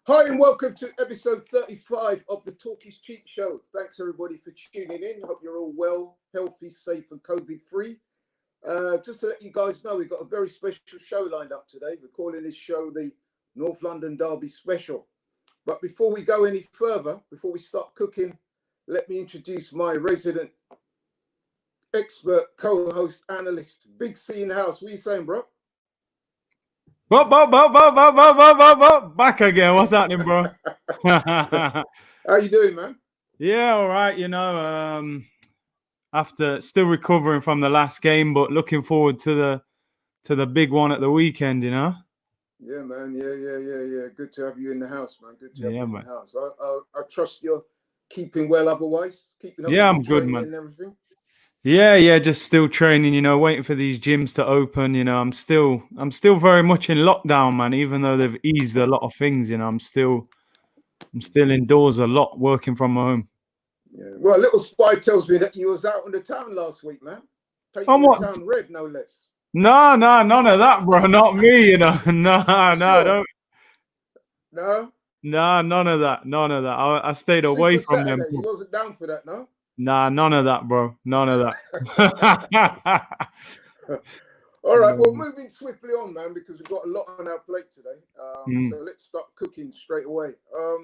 Hi and welcome to episode 35 of the Talk is Cheap show. Thanks everybody for tuning in. Hope you're all well, healthy, safe and COVID-free. Just to let you guys know, we've got a very special show lined up today. We're calling this show the North London Derby Special. But before we go any further, before we start cooking, let me introduce my resident expert, co-host, analyst, Big C in the house. What are you saying, bro? Back again. What's happening, bro? How you doing, man? Yeah, all right. After still recovering from the last game, but looking forward to the big one at the weekend. Yeah, man. Yeah. Good to have you in the house, man. Good to have you in the house. I trust you're keeping well. Otherwise, keeping up. Yeah, with I'm good, man. And everything. Yeah, just still training, waiting for these gyms to open. I'm still very much in lockdown, man, even though they've eased a lot of things, I'm still indoors a lot, working from home. Yeah. Well, a little spy tells me that you was out in the town last week, man. Taking the town red, no less. No, none of that, bro. Not me, No, sure? don't. No? No, none of that. I stayed away from them. You wasn't down for that, no? Nah, none of that, bro. None of that. All right, well, moving swiftly on, man, because we've got a lot on our plate today. So let's start cooking straight away.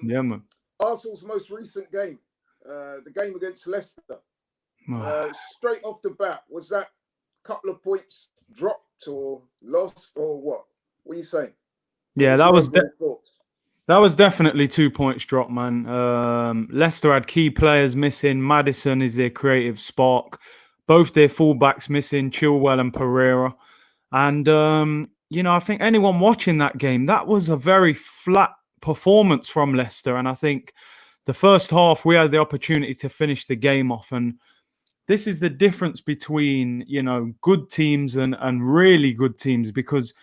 Yeah, man. Arsenal's most recent game, the game against Leicester. Straight off the bat, was that a couple of points dropped or lost or what? What are you saying? Yeah, that was definitely 2 points dropped, man. Leicester had key players missing. Maddison is their creative spark. Both their fullbacks missing, Chilwell and Pereira. And, I think anyone watching that game, that was a very flat performance from Leicester. And I think the first half, we had the opportunity to finish the game off. And this is the difference between, good teams and really good teams, because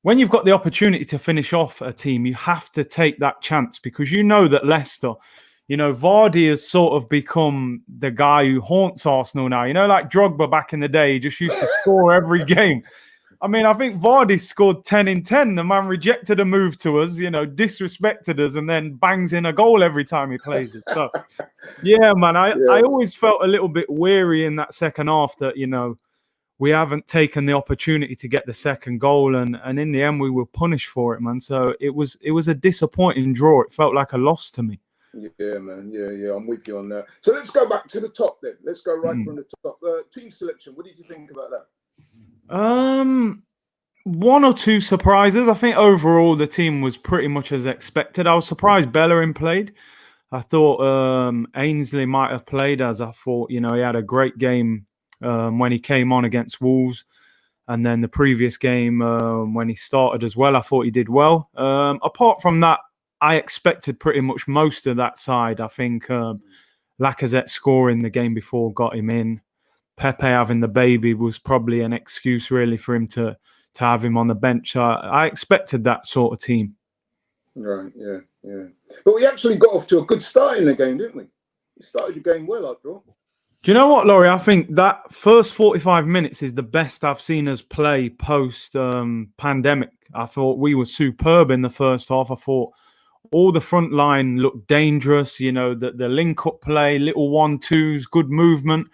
when you've got the opportunity to finish off a team, you have to take that chance, because that Leicester, Vardy has sort of become the guy who haunts Arsenal now. Like Drogba back in the day, he just used to score every game. I mean, I think Vardy scored 10 in 10. The man rejected a move to us, disrespected us, and then bangs in a goal every time he plays it. So, yeah, man, I always felt a little bit weary in that second half that, we haven't taken the opportunity to get the second goal, and in the end we were punished for it, man. So it was a disappointing draw. It felt like a loss to me. Yeah, man. Yeah. I'm with you on that. So let's go back to the top then. Let's go right from the top. Team selection. What did you think about that? One or two surprises. I think overall the team was pretty much as expected. I was surprised Bellerin played. I thought Ainsley might have played, as I thought, he had a great game when he came on against Wolves, and then the previous game when he started as well, I thought he did well. Apart from that, I expected pretty much most of that side. I think Lacazette scoring the game before got him in. Pepe having the baby was probably an excuse really for him to have him on the bench. So I expected that sort of team. Right, yeah. But we actually got off to a good start in the game, didn't we? We started the game well, I thought. Do you know what, Laurie? I think that first 45 minutes is the best I've seen us play post-pandemic. I thought we were superb in the first half. I thought all the front line looked dangerous. The link-up play, little 1-2s, good movement.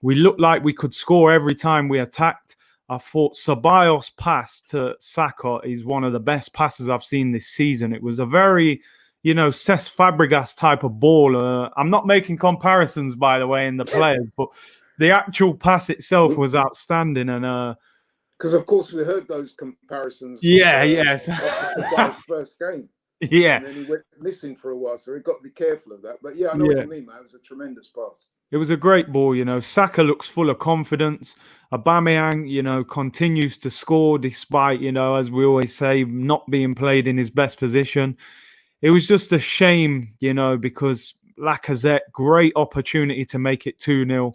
We looked like we could score every time we attacked. I thought Ceballos' pass to Saka is one of the best passes I've seen this season. It was a very... Cesc Fabregas type of ball. I'm not making comparisons, by the way, in the players, but the actual pass itself was outstanding. And because, of course, we heard those comparisons. Yes. After Ceballos' first game. Yeah. And then he went missing for a while, so we've got to be careful of that. But, yeah, I know what you mean, man. It was a tremendous pass. It was a great ball, Saka looks full of confidence. Aubameyang, continues to score despite, as we always say, not being played in his best position. It was just a shame, because Lacazette, great opportunity to make it 2-0.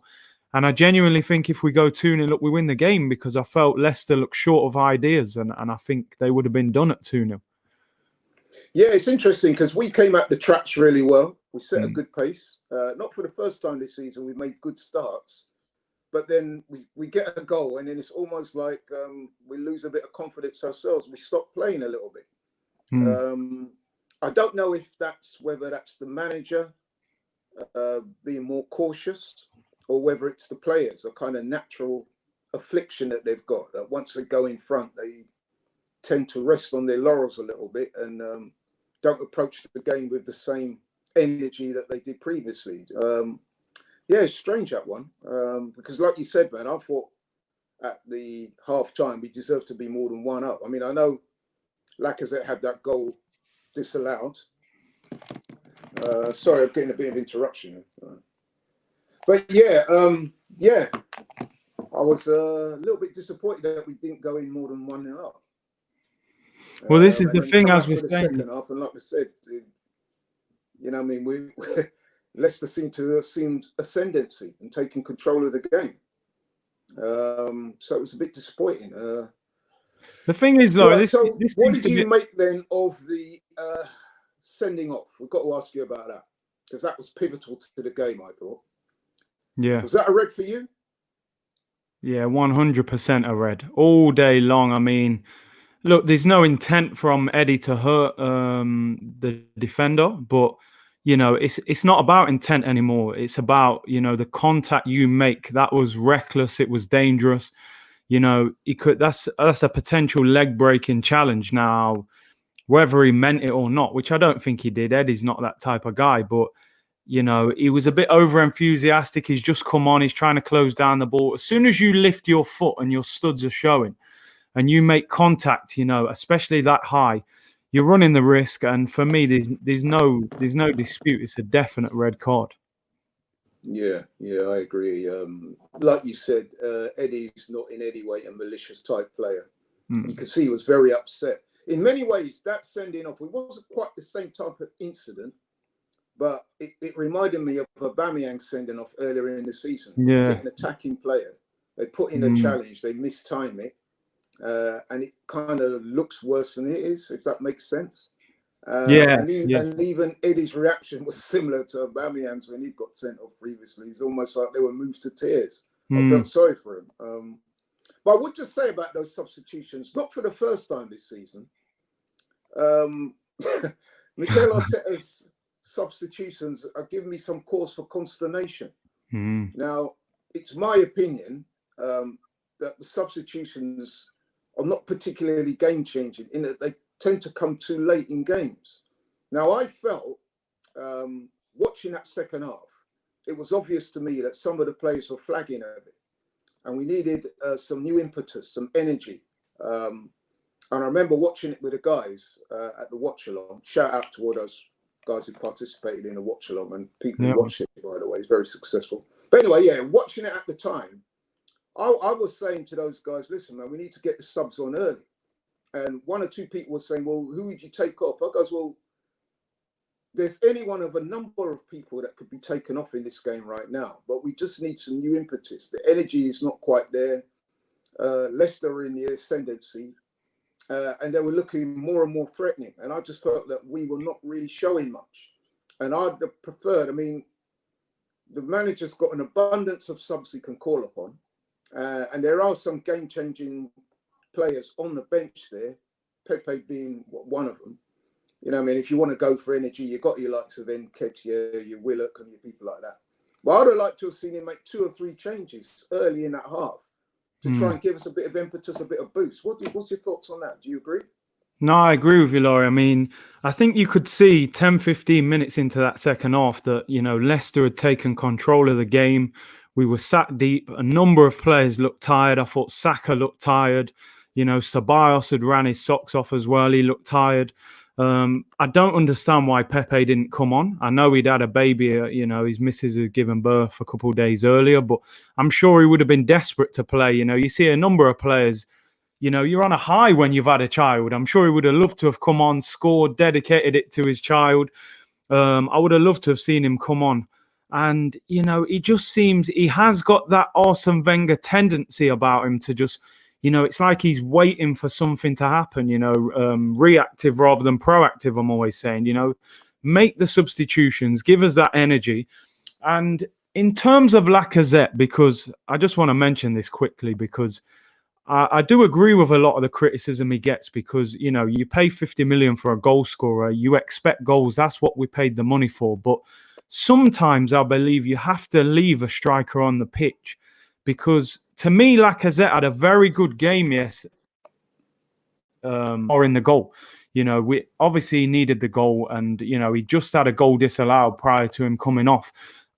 And I genuinely think if we go 2-0 up, we win the game, because I felt Leicester looked short of ideas, and I think they would have been done at 2-0. Yeah, it's interesting because we came at the traps really well. We set a good pace. Not for the first time this season, we made good starts. But then we get a goal, and then it's almost like we lose a bit of confidence ourselves. We stop playing a little bit. I don't know if whether that's the manager being more cautious, or whether it's the players, a kind of natural affliction that they've got. That once they go in front, they tend to rest on their laurels a little bit and don't approach the game with the same energy that they did previously. Yeah, it's strange, that one, because like you said, man, I thought at the half time we deserved to be more than 1-up. I mean, I know Lacazette had that goal disallowed. Sorry, I'm getting a bit of interruption. But yeah, I was a little bit disappointed that we didn't go in more than 1-0 up. Well, this is the thing, as we're saying. Second half, and like I said, you know, I mean, Leicester seemed to have assumed ascendancy and taking control of the game. So it was a bit disappointing. The thing is, though, right, so what did you make then of the sending off? We've got to ask you about that, because that was pivotal to the game, I thought. Yeah. Was that a red for you? Yeah, 100% a red all day long. I mean, look, there's no intent from Eddie to hurt the defender, but you know, it's not about intent anymore. It's about, you know, the contact you make. That was reckless. It was dangerous. You know, he could. That's a potential leg breaking challenge. Now, whether he meant it or not, which I don't think he did. Eddie's not that type of guy, but you know, he was a bit over enthusiastic. He's just come on. He's trying to close down the ball. As soon as you lift your foot and your studs are showing, and you make contact, you know, especially that high, you're running the risk. And for me, there's no dispute. It's a definite red card. Yeah, I agree. Like you said, Eddie's not in any way a malicious type player. You could see he was very upset. In many ways, that sending off, it wasn't quite the same type of incident, but it reminded me of Aubameyang sending off earlier in the season. Yeah. Get an attacking player. They put in a challenge, they mistime it, and it kind of looks worse than it is, if that makes sense. And even Eddie's reaction was similar to Aubameyang's when he got sent off previously. It's almost like they were moved to tears. I felt sorry for him. But I would just say about those substitutions, not for the first time this season, Mikel Arteta's substitutions are giving me some cause for consternation. Now, it's my opinion that the substitutions are not particularly game-changing in that they tend to come too late in games. Now, I felt, watching that second half, it was obvious to me that some of the players were flagging a bit, and we needed some new impetus, some energy. And I remember watching it with the guys at the watch-along. Shout out to all those guys who participated in the watch-along, and people who watched it, by the way. It's very successful. But anyway, yeah, watching it at the time, I was saying to those guys, listen, man, we need to get the subs on early. And one or two people were saying, well, who would you take off? I goes, well, there's any one of a number of people that could be taken off in this game right now, but we just need some new impetus. The energy is not quite there. Leicester are in the ascendancy, and they were looking more and more threatening. And I just felt that we were not really showing much. And I'd have preferred, I mean, the manager's got an abundance of subs he can call upon. And there are some game-changing players on the bench there, Pepe being one of them. You know what I mean? If you want to go for energy, you've got your likes of Nketiah, your Willock, and your people like that. But I'd have liked to have seen him make 2 or 3 changes early in that half to try and give us a bit of impetus, a bit of boost. What's your thoughts on that? Do you agree? No, I agree with you, Laurie. I mean, I think you could see 10, 15 minutes into that second half that, you know, Leicester had taken control of the game. We were sat deep. A number of players looked tired. I thought Saka looked tired. You know, Ceballos had ran his socks off as well. He looked tired. I don't understand why Pepe didn't come on. I know he'd had a baby, you know, his missus had given birth a couple of days earlier, but I'm sure he would have been desperate to play. You know, you see a number of players, you know, you're on a high when you've had a child. I'm sure he would have loved to have come on, scored, dedicated it to his child. I would have loved to have seen him come on. And, you know, he just seems, he has got that Arsene Wenger tendency about him to just, you know, it's like he's waiting for something to happen, you know, reactive rather than proactive, I'm always saying, you know, make the substitutions, give us that energy. And in terms of Lacazette, because I just want to mention this quickly, because I do agree with a lot of the criticism he gets because, you know, you pay 50 million for a goal scorer, you expect goals, that's what we paid the money for. But sometimes I believe you have to leave a striker on the pitch because to me, Lacazette had a very good game yesterday, or in the goal. You know, we obviously needed the goal and, you know, he just had a goal disallowed prior to him coming off.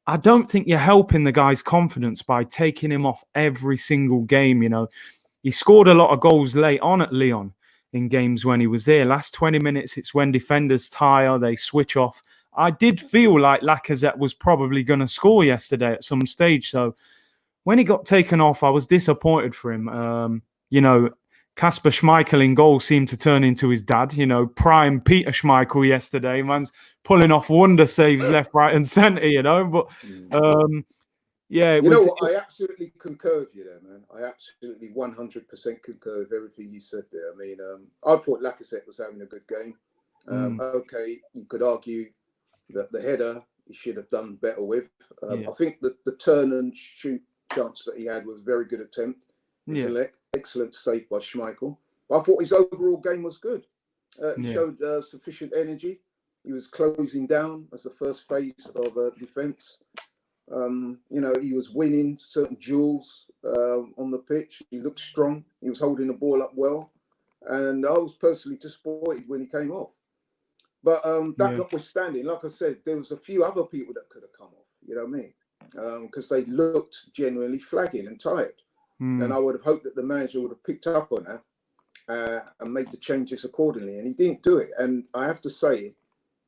I don't think you're helping the guy's confidence by taking him off every single game, you know. He scored a lot of goals late on at Lyon in games when he was there. Last 20 minutes, it's when defenders tire, they switch off. I did feel like Lacazette was probably going to score yesterday at some stage. So when he got taken off, I was disappointed for him. You know, Kasper Schmeichel in goal seemed to turn into his dad. You know, prime Peter Schmeichel yesterday. Man's pulling off wonder saves left, right and centre, you know. But yeah, you know what? I absolutely concur with you there, man. I absolutely 100% concur with everything you said there. I mean, I thought Lacazette was having a good game. Okay, you could argue that the header he should have done better with. I think that the turn and shoot chance that he had was a very good attempt. It was an excellent save by Schmeichel. But I thought his overall game was good. He showed sufficient energy. He was closing down as the first phase of defence. You know, he was winning certain duels on the pitch. He looked strong. He was holding the ball up well. And I was personally disappointed when he came off. But that notwithstanding, like I said, there was a few other people that could have come off, you know what I mean? Because they looked genuinely flagging and tired. And I would have hoped that the manager would have picked up on that and made the changes accordingly. And he didn't do it. And I have to say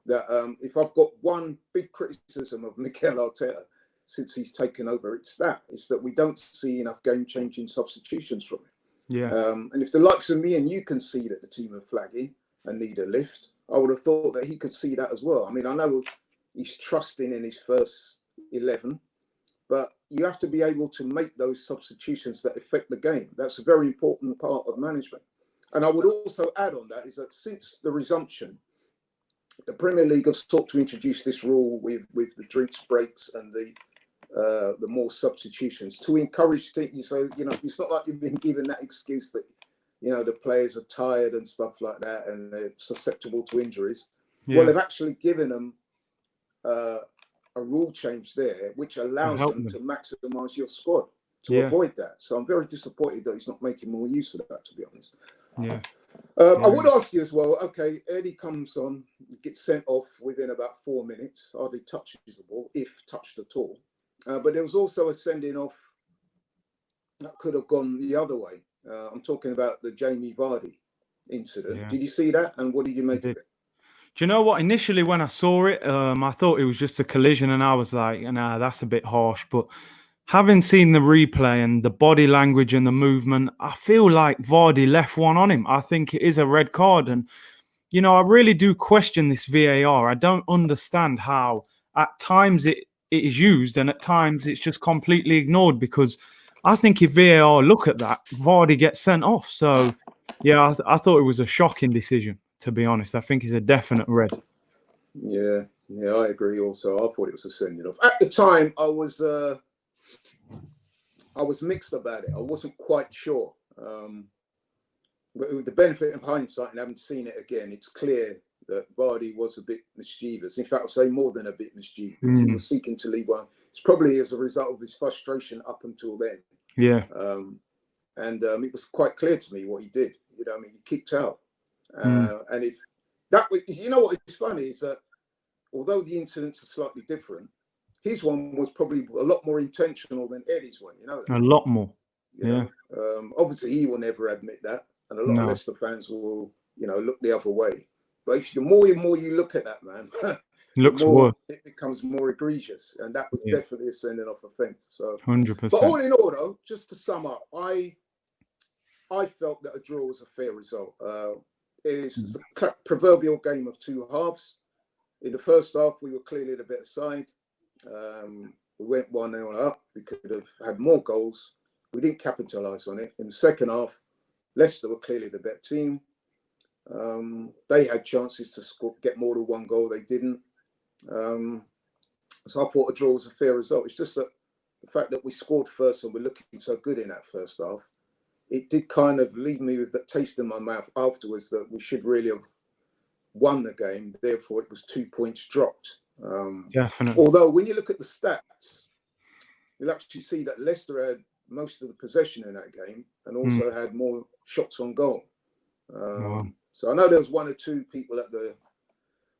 that if I've got one big criticism of Mikel Arteta since he's taken over, it's that we don't see enough game-changing substitutions from him. And if the likes of me and you can see that the team are flagging and need a lift, I would have thought that he could see that as well. I mean, I know he's trusting in his first 11, but you have to be able to make those substitutions that affect the game. That's a very important part of management. And I would also add on that is that since the resumption, the Premier League have sought to introduce this rule with the drinks breaks and the more substitutions to encourage teams. So, you know, it's not like you've been given that excuse that, you know, the players are tired and stuff like that and they're susceptible to injuries. Well, they've actually given them a rule change there, which allows them to maximise your squad to avoid that. So I'm very disappointed that he's not making more use of that, to be honest. I would ask you as well, okay, Eddie comes on, gets sent off within about 4 minutes, hardly touches the ball, if touched at all. But there was also a sending off that could have gone the other way. I'm talking about the Jamie Vardy incident. Did you see that? And what did you make of it? Do you know what? Initially, when I saw it, I thought it was just a collision, and I was like, "Nah, that's a bit harsh." But having seen the replay and the body language and the movement, I feel like Vardy left one on him. I think it is a red card, and you know, I really do question this VAR. I don't understand how at times it is used and at times it's just completely ignored. Because I think if VAR look at that, Vardy gets sent off. So yeah, I thought it was a shocking decision. To be honest, I think it's a definite red. Yeah, I agree. Also, I thought it was a sending off. At the time, I was mixed about it. I wasn't quite sure. But with the benefit of hindsight and having seen it again, it's clear that Vardy was a bit mischievous. In fact, I'll say more than a bit mischievous. He was seeking to leave one. It's probably as a result of his frustration up until then. And it was quite clear to me what he did. You know, I mean, he kicked out. And if that was, you know what is funny is that although the incidents are slightly different, his one was probably a lot more intentional than Eddie's one. You know, a lot more. You know? Obviously, he will never admit that, and a lot of Leicester fans will, you know, look the other way. But the more and more you look at that, man, looks worse. It becomes more egregious, and that was definitely a sending off offence. So 100%. But all in all, though, just to sum up, I felt that a draw was a fair result. It's a proverbial game of two halves. In the first half, we were clearly the better side. We went 1-0 up. We could have had more goals. We didn't capitalise on it. In the second half, Leicester were clearly the better team. They had chances to get more than one goal. They didn't. So I thought a draw was a fair result. It's just that the fact that we scored first and we're looking so good in that first half it did kind of leave me with that taste in my mouth afterwards that we should really have won the game. Therefore, it was 2 points dropped. Definitely. Although when you look at the stats, you'll actually see that Leicester had most of the possession in that game and also had more shots on goal. Wow. So I know there was one or two people at the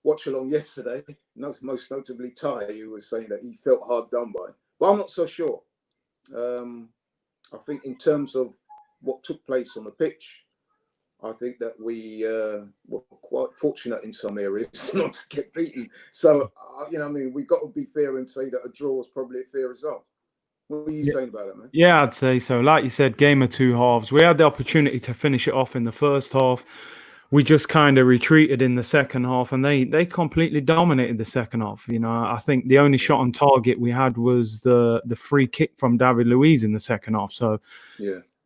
watch along yesterday, most notably Ty, who was saying that he felt hard done by. But I'm not so sure. I think in terms of what took place on the pitch, I think that we were quite fortunate in some areas not to get beaten. So, we've got to be fair and say that a draw was probably a fair result. What were you saying about that, man? Yeah, I'd say so. Like you said, game of two halves. We had the opportunity to finish it off in the first half. We just kind of retreated in the second half, and they completely dominated the second half. I think the only shot on target we had was the free kick from David Luiz in the second half. So,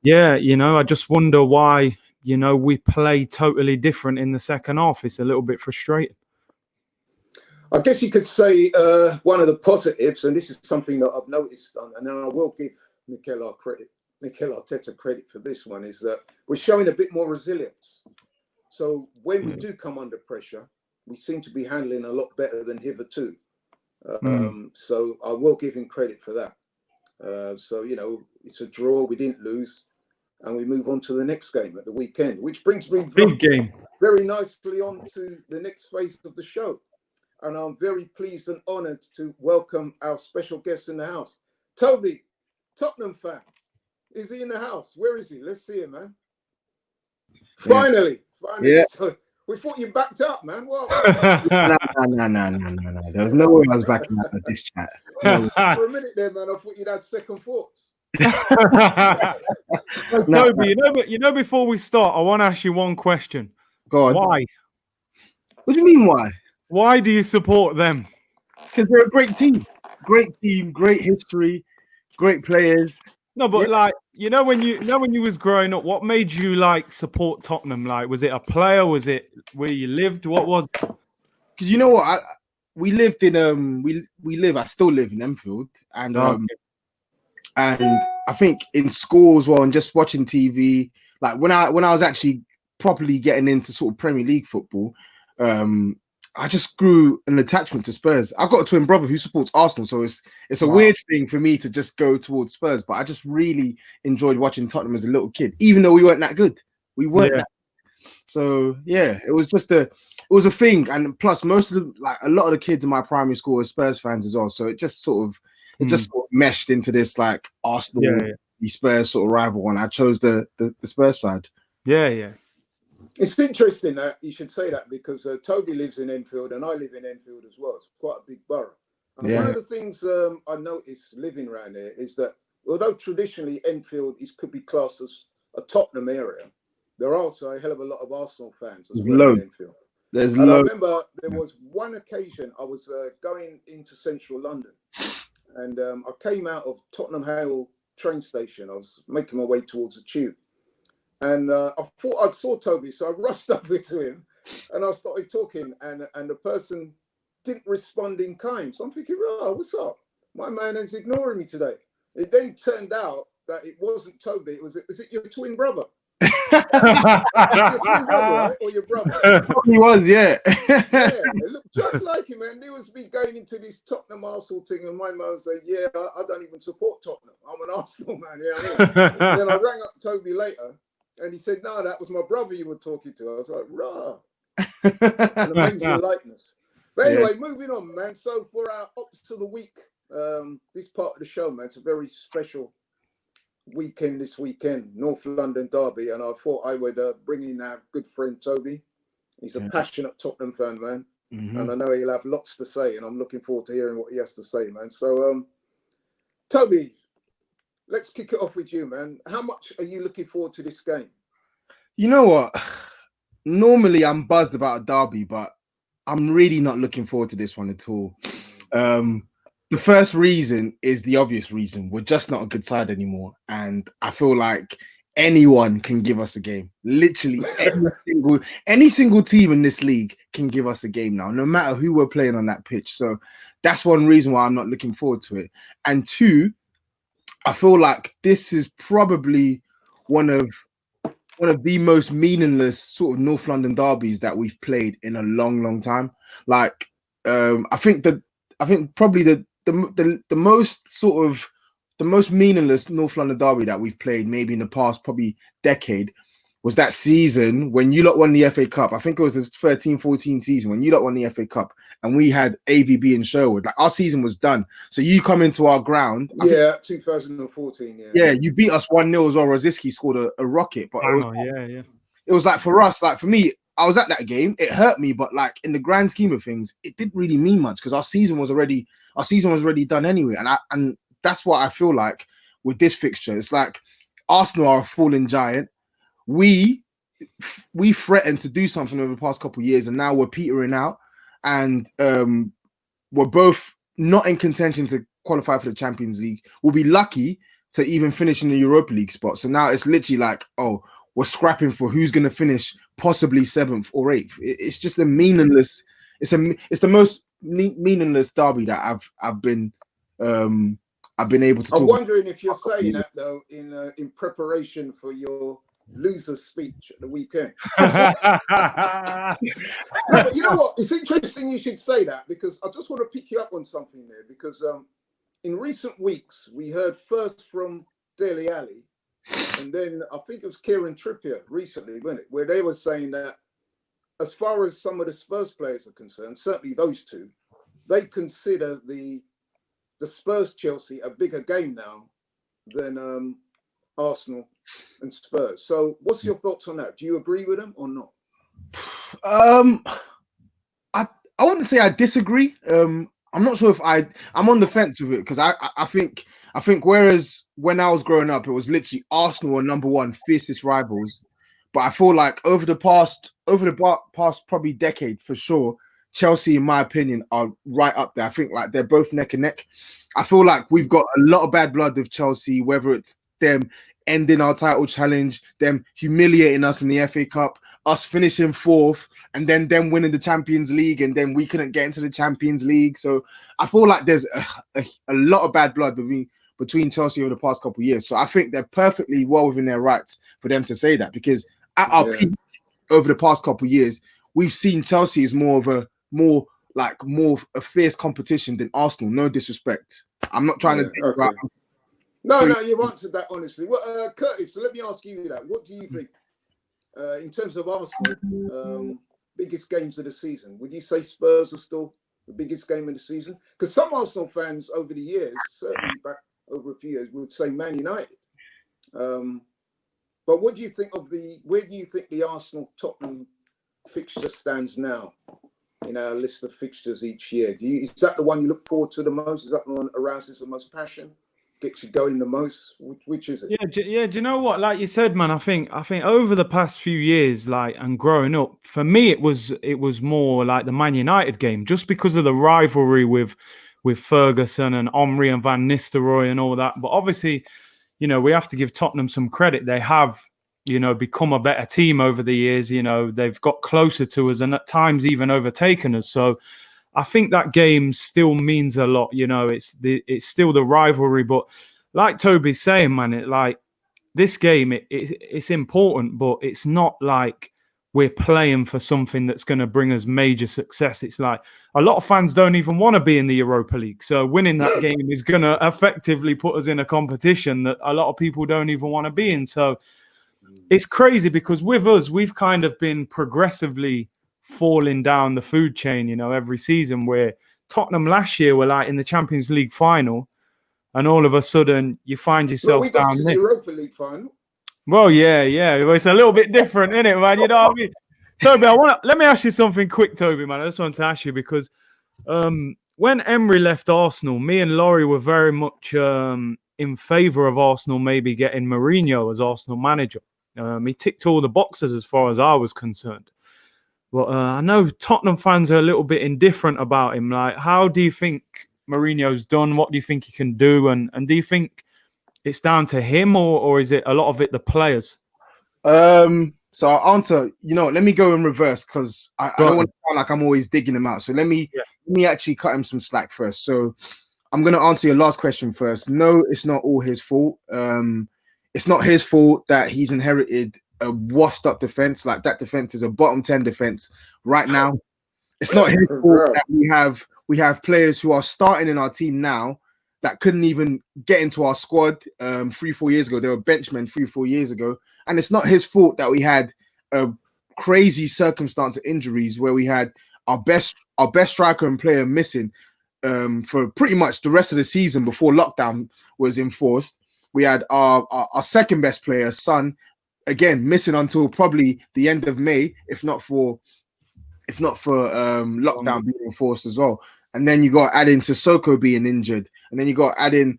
yeah, I just wonder why, we play totally different in the second half. It's a little bit frustrating. I guess you could say one of the positives, and this is something that I've noticed, and I will give Mikel Arteta credit for this one, is that we're showing a bit more resilience. So when we do come under pressure, we seem to be handling a lot better than hitherto. So I will give him credit for that. So, it's a draw. We didn't lose. And we move on to the next game at the weekend, which brings me very nicely on to the next phase of the show. And I'm very pleased and honoured to welcome our special guest in the house. Toby, Tottenham fan. Is he in the house? Where is he? Let's see him, man. Finally. Yeah. So we thought you backed up, man. What? No. There was no way I was backing up at this chat. No. For a minute there, man, I thought you'd had second thoughts. Toby, before we start, I want to ask you one question. Go on. Why? What do you mean, why? Why do you support them? Because they're a great team. Great team, great history, great players. No, but when you was growing up, what made you support Tottenham? Was it a player? Was it where you lived? What was it? Because you know what, we lived in I still live in Enfield, and and I think in school as well, and just watching TV, when I was actually properly getting into sort of Premier League football, I just grew an attachment to Spurs. I've got a twin brother who supports Arsenal, so it's a weird thing for me to just go towards Spurs. But I just really enjoyed watching Tottenham as a little kid, even though we weren't that good. We weren't that good. So yeah, it was just a thing. And plus, most of a lot of the kids in my primary school were Spurs fans as well. So it just sort of meshed into this Arsenal Spurs sort of rival one. I chose the Spurs side. Yeah. It's interesting that you should say that because Toby lives in Enfield and I live in Enfield as well. It's quite a big borough. And one of the things I noticed living around here is that although traditionally Enfield could be classed as a Tottenham area, there are also a hell of a lot of Arsenal fans as well in Enfield. I remember there was one occasion I was going into central London and I came out of Tottenham Hale train station. I was making my way towards the tube. And I thought I saw Toby, so I rushed over to him and I started talking and the person didn't respond in kind. So I'm thinking, oh, what's up? My man is ignoring me today. It then turned out that it wasn't Toby. Is it your twin brother? Your twin brother, right? Or your brother? He was, yeah. It looked just like him, man. There was me going into this Tottenham Arsenal thing, and my man said, "Yeah, I don't even support Tottenham. I'm an Arsenal man." Yeah, then I rang up Toby later. And he said, "No, that was my brother you were talking to." I was like, "Rah." An amazing likeness. But anyway, moving on, man. So for our Ops to the Week, this part of the show, man, it's a very special weekend this weekend, North London derby. And I thought I would bring in our good friend, Toby. He's a passionate Tottenham fan, man. And I know he'll have lots to say. And I'm looking forward to hearing what he has to say, man. So, Toby, let's kick it off with you, man. How much are you looking forward to this game? You know what? Normally I'm buzzed about a derby, but I'm really not looking forward to this one at all. The first reason is the obvious reason. We're just not a good side anymore. And I feel like anyone can give us a game. Literally any single team in this league can give us a game now, no matter who we're playing on that pitch. So that's one reason why I'm not looking forward to it. And two, I feel like this is probably one of the most meaningless sort of North London derbies that we've played in a long, long time. Like, I think probably the most meaningless North London derby that we've played maybe in the past probably decade was that season when you lot won the FA Cup. I think it was the 13-14 season when you lot won the FA Cup and we had AVB in Sherwood. Like, our season was done. So you come into our ground. Yeah, 2014. Yeah, you beat us 1-0 as well. Rosicky scored a rocket, but it was like, for us, like for me, I was at that game. It hurt me, but like in the grand scheme of things, it didn't really mean much because our season was already done anyway. And that's what I feel like with this fixture. It's like Arsenal are a fallen giant. We threatened to do something over the past couple of years, and now we're petering out, and we're both not in contention to qualify for the Champions League. We'll be lucky to even finish in the Europa League spot. So now it's literally like, oh, we're scrapping for who's going to finish possibly 7th or 8th. It's just a meaningless. It's the most meaningless derby that I've been able to. I'm wondering if you're saying that though in preparation for your loser speech at the weekend. No, but you know what? It's interesting you should say that, because I just want to pick you up on something there, because in recent weeks we heard first from Dele Alli, and then I think it was Kieran Trippier recently, wasn't it, where they were saying that as far as some of the Spurs players are concerned, certainly those two, they consider the Spurs Chelsea a bigger game now than Arsenal and Spurs. So what's your thoughts on that? Do you agree with them or not? I wouldn't say I disagree. I'm not sure if I'm on the fence with it, because I think whereas when I was growing up, it was literally Arsenal were number one, fiercest rivals. But I feel like over the past probably decade for sure, Chelsea, in my opinion, are right up there. I think like they're both neck and neck. I feel like we've got a lot of bad blood with Chelsea, whether it's them ending our title challenge, them humiliating us in the FA Cup, us finishing 4th, and then them winning the Champions League, and then we couldn't get into the Champions League. So I feel like there's a lot of bad blood between Chelsea over the past couple of years. So I think they're perfectly well within their rights for them to say that, because at our peak over the past couple of years, we've seen Chelsea as more of a fierce competition than Arsenal. No disrespect. I'm not trying to. Okay. No, you've answered that honestly. Well, Curtis, so let me ask you that. What do you think in terms of Arsenal biggest games of the season? Would you say Spurs are still the biggest game of the season? Because some Arsenal fans over the years, certainly back over a few years, would say Man United. But what do you think of where do you think the Arsenal Tottenham fixture stands now in our list of fixtures each year? Is that the one you look forward to the most? Is that the one that arouses the most passion? Gets you going the most? Which is it? Yeah. Do you know what? Like you said, man, I think over the past few years, like, and growing up, for me, it was more like the Man United game, just because of the rivalry with Ferguson and Omri and Van Nistelrooy and all that. But obviously, you know, we have to give Tottenham some credit. They have, you know, become a better team over the years. You know, they've got closer to us and at times even overtaken us. So I think that game still means a lot. You know, it's still the rivalry. But like Toby's saying, man, this game, it's important, but it's not like we're playing for something that's going to bring us major success. It's like a lot of fans don't even want to be in the Europa League. So winning that game is going to effectively put us in a competition that a lot of people don't even want to be in. So it's crazy, because with us, we've kind of been progressively falling down the food chain, you know, every season, where Tottenham last year were like in the Champions League final, and all of a sudden you find yourself we got to the Europa League final. Well, yeah. Well, it's a little bit different, isn't it, man? You know what I mean? Toby, let me ask you something quick, Toby, man. I just wanted to ask you, because when Emery left Arsenal, me and Laurie were very much in favour of Arsenal maybe getting Mourinho as Arsenal manager. He ticked all the boxes as far as I was concerned. But I know Tottenham fans are a little bit indifferent about him. Like, how do you think Mourinho's done? What do you think he can do? And do you think it's down to him, or is it a lot of it the players? So I'll answer, you know, let me go in reverse, because I don't want to sound like I'm always digging him out. So let me actually cut him some slack first. So I'm going to answer your last question first. No, it's not all his fault. it's not his fault that he's inherited a washed up defense. Like, that defense is a bottom 10 defense right now. It's not his fault that we have players who are starting in our team now that couldn't even get into our squad 3-4 years ago. They were benchmen 3-4 years ago. And it's not his fault that we had a crazy circumstance of injuries where we had our best striker and player missing for pretty much the rest of the season before lockdown was enforced. We had our second best player, Son, again missing until probably the end of May, if not for lockdown being enforced as well. And then you got to add in Sissoko being injured, and then you got to add in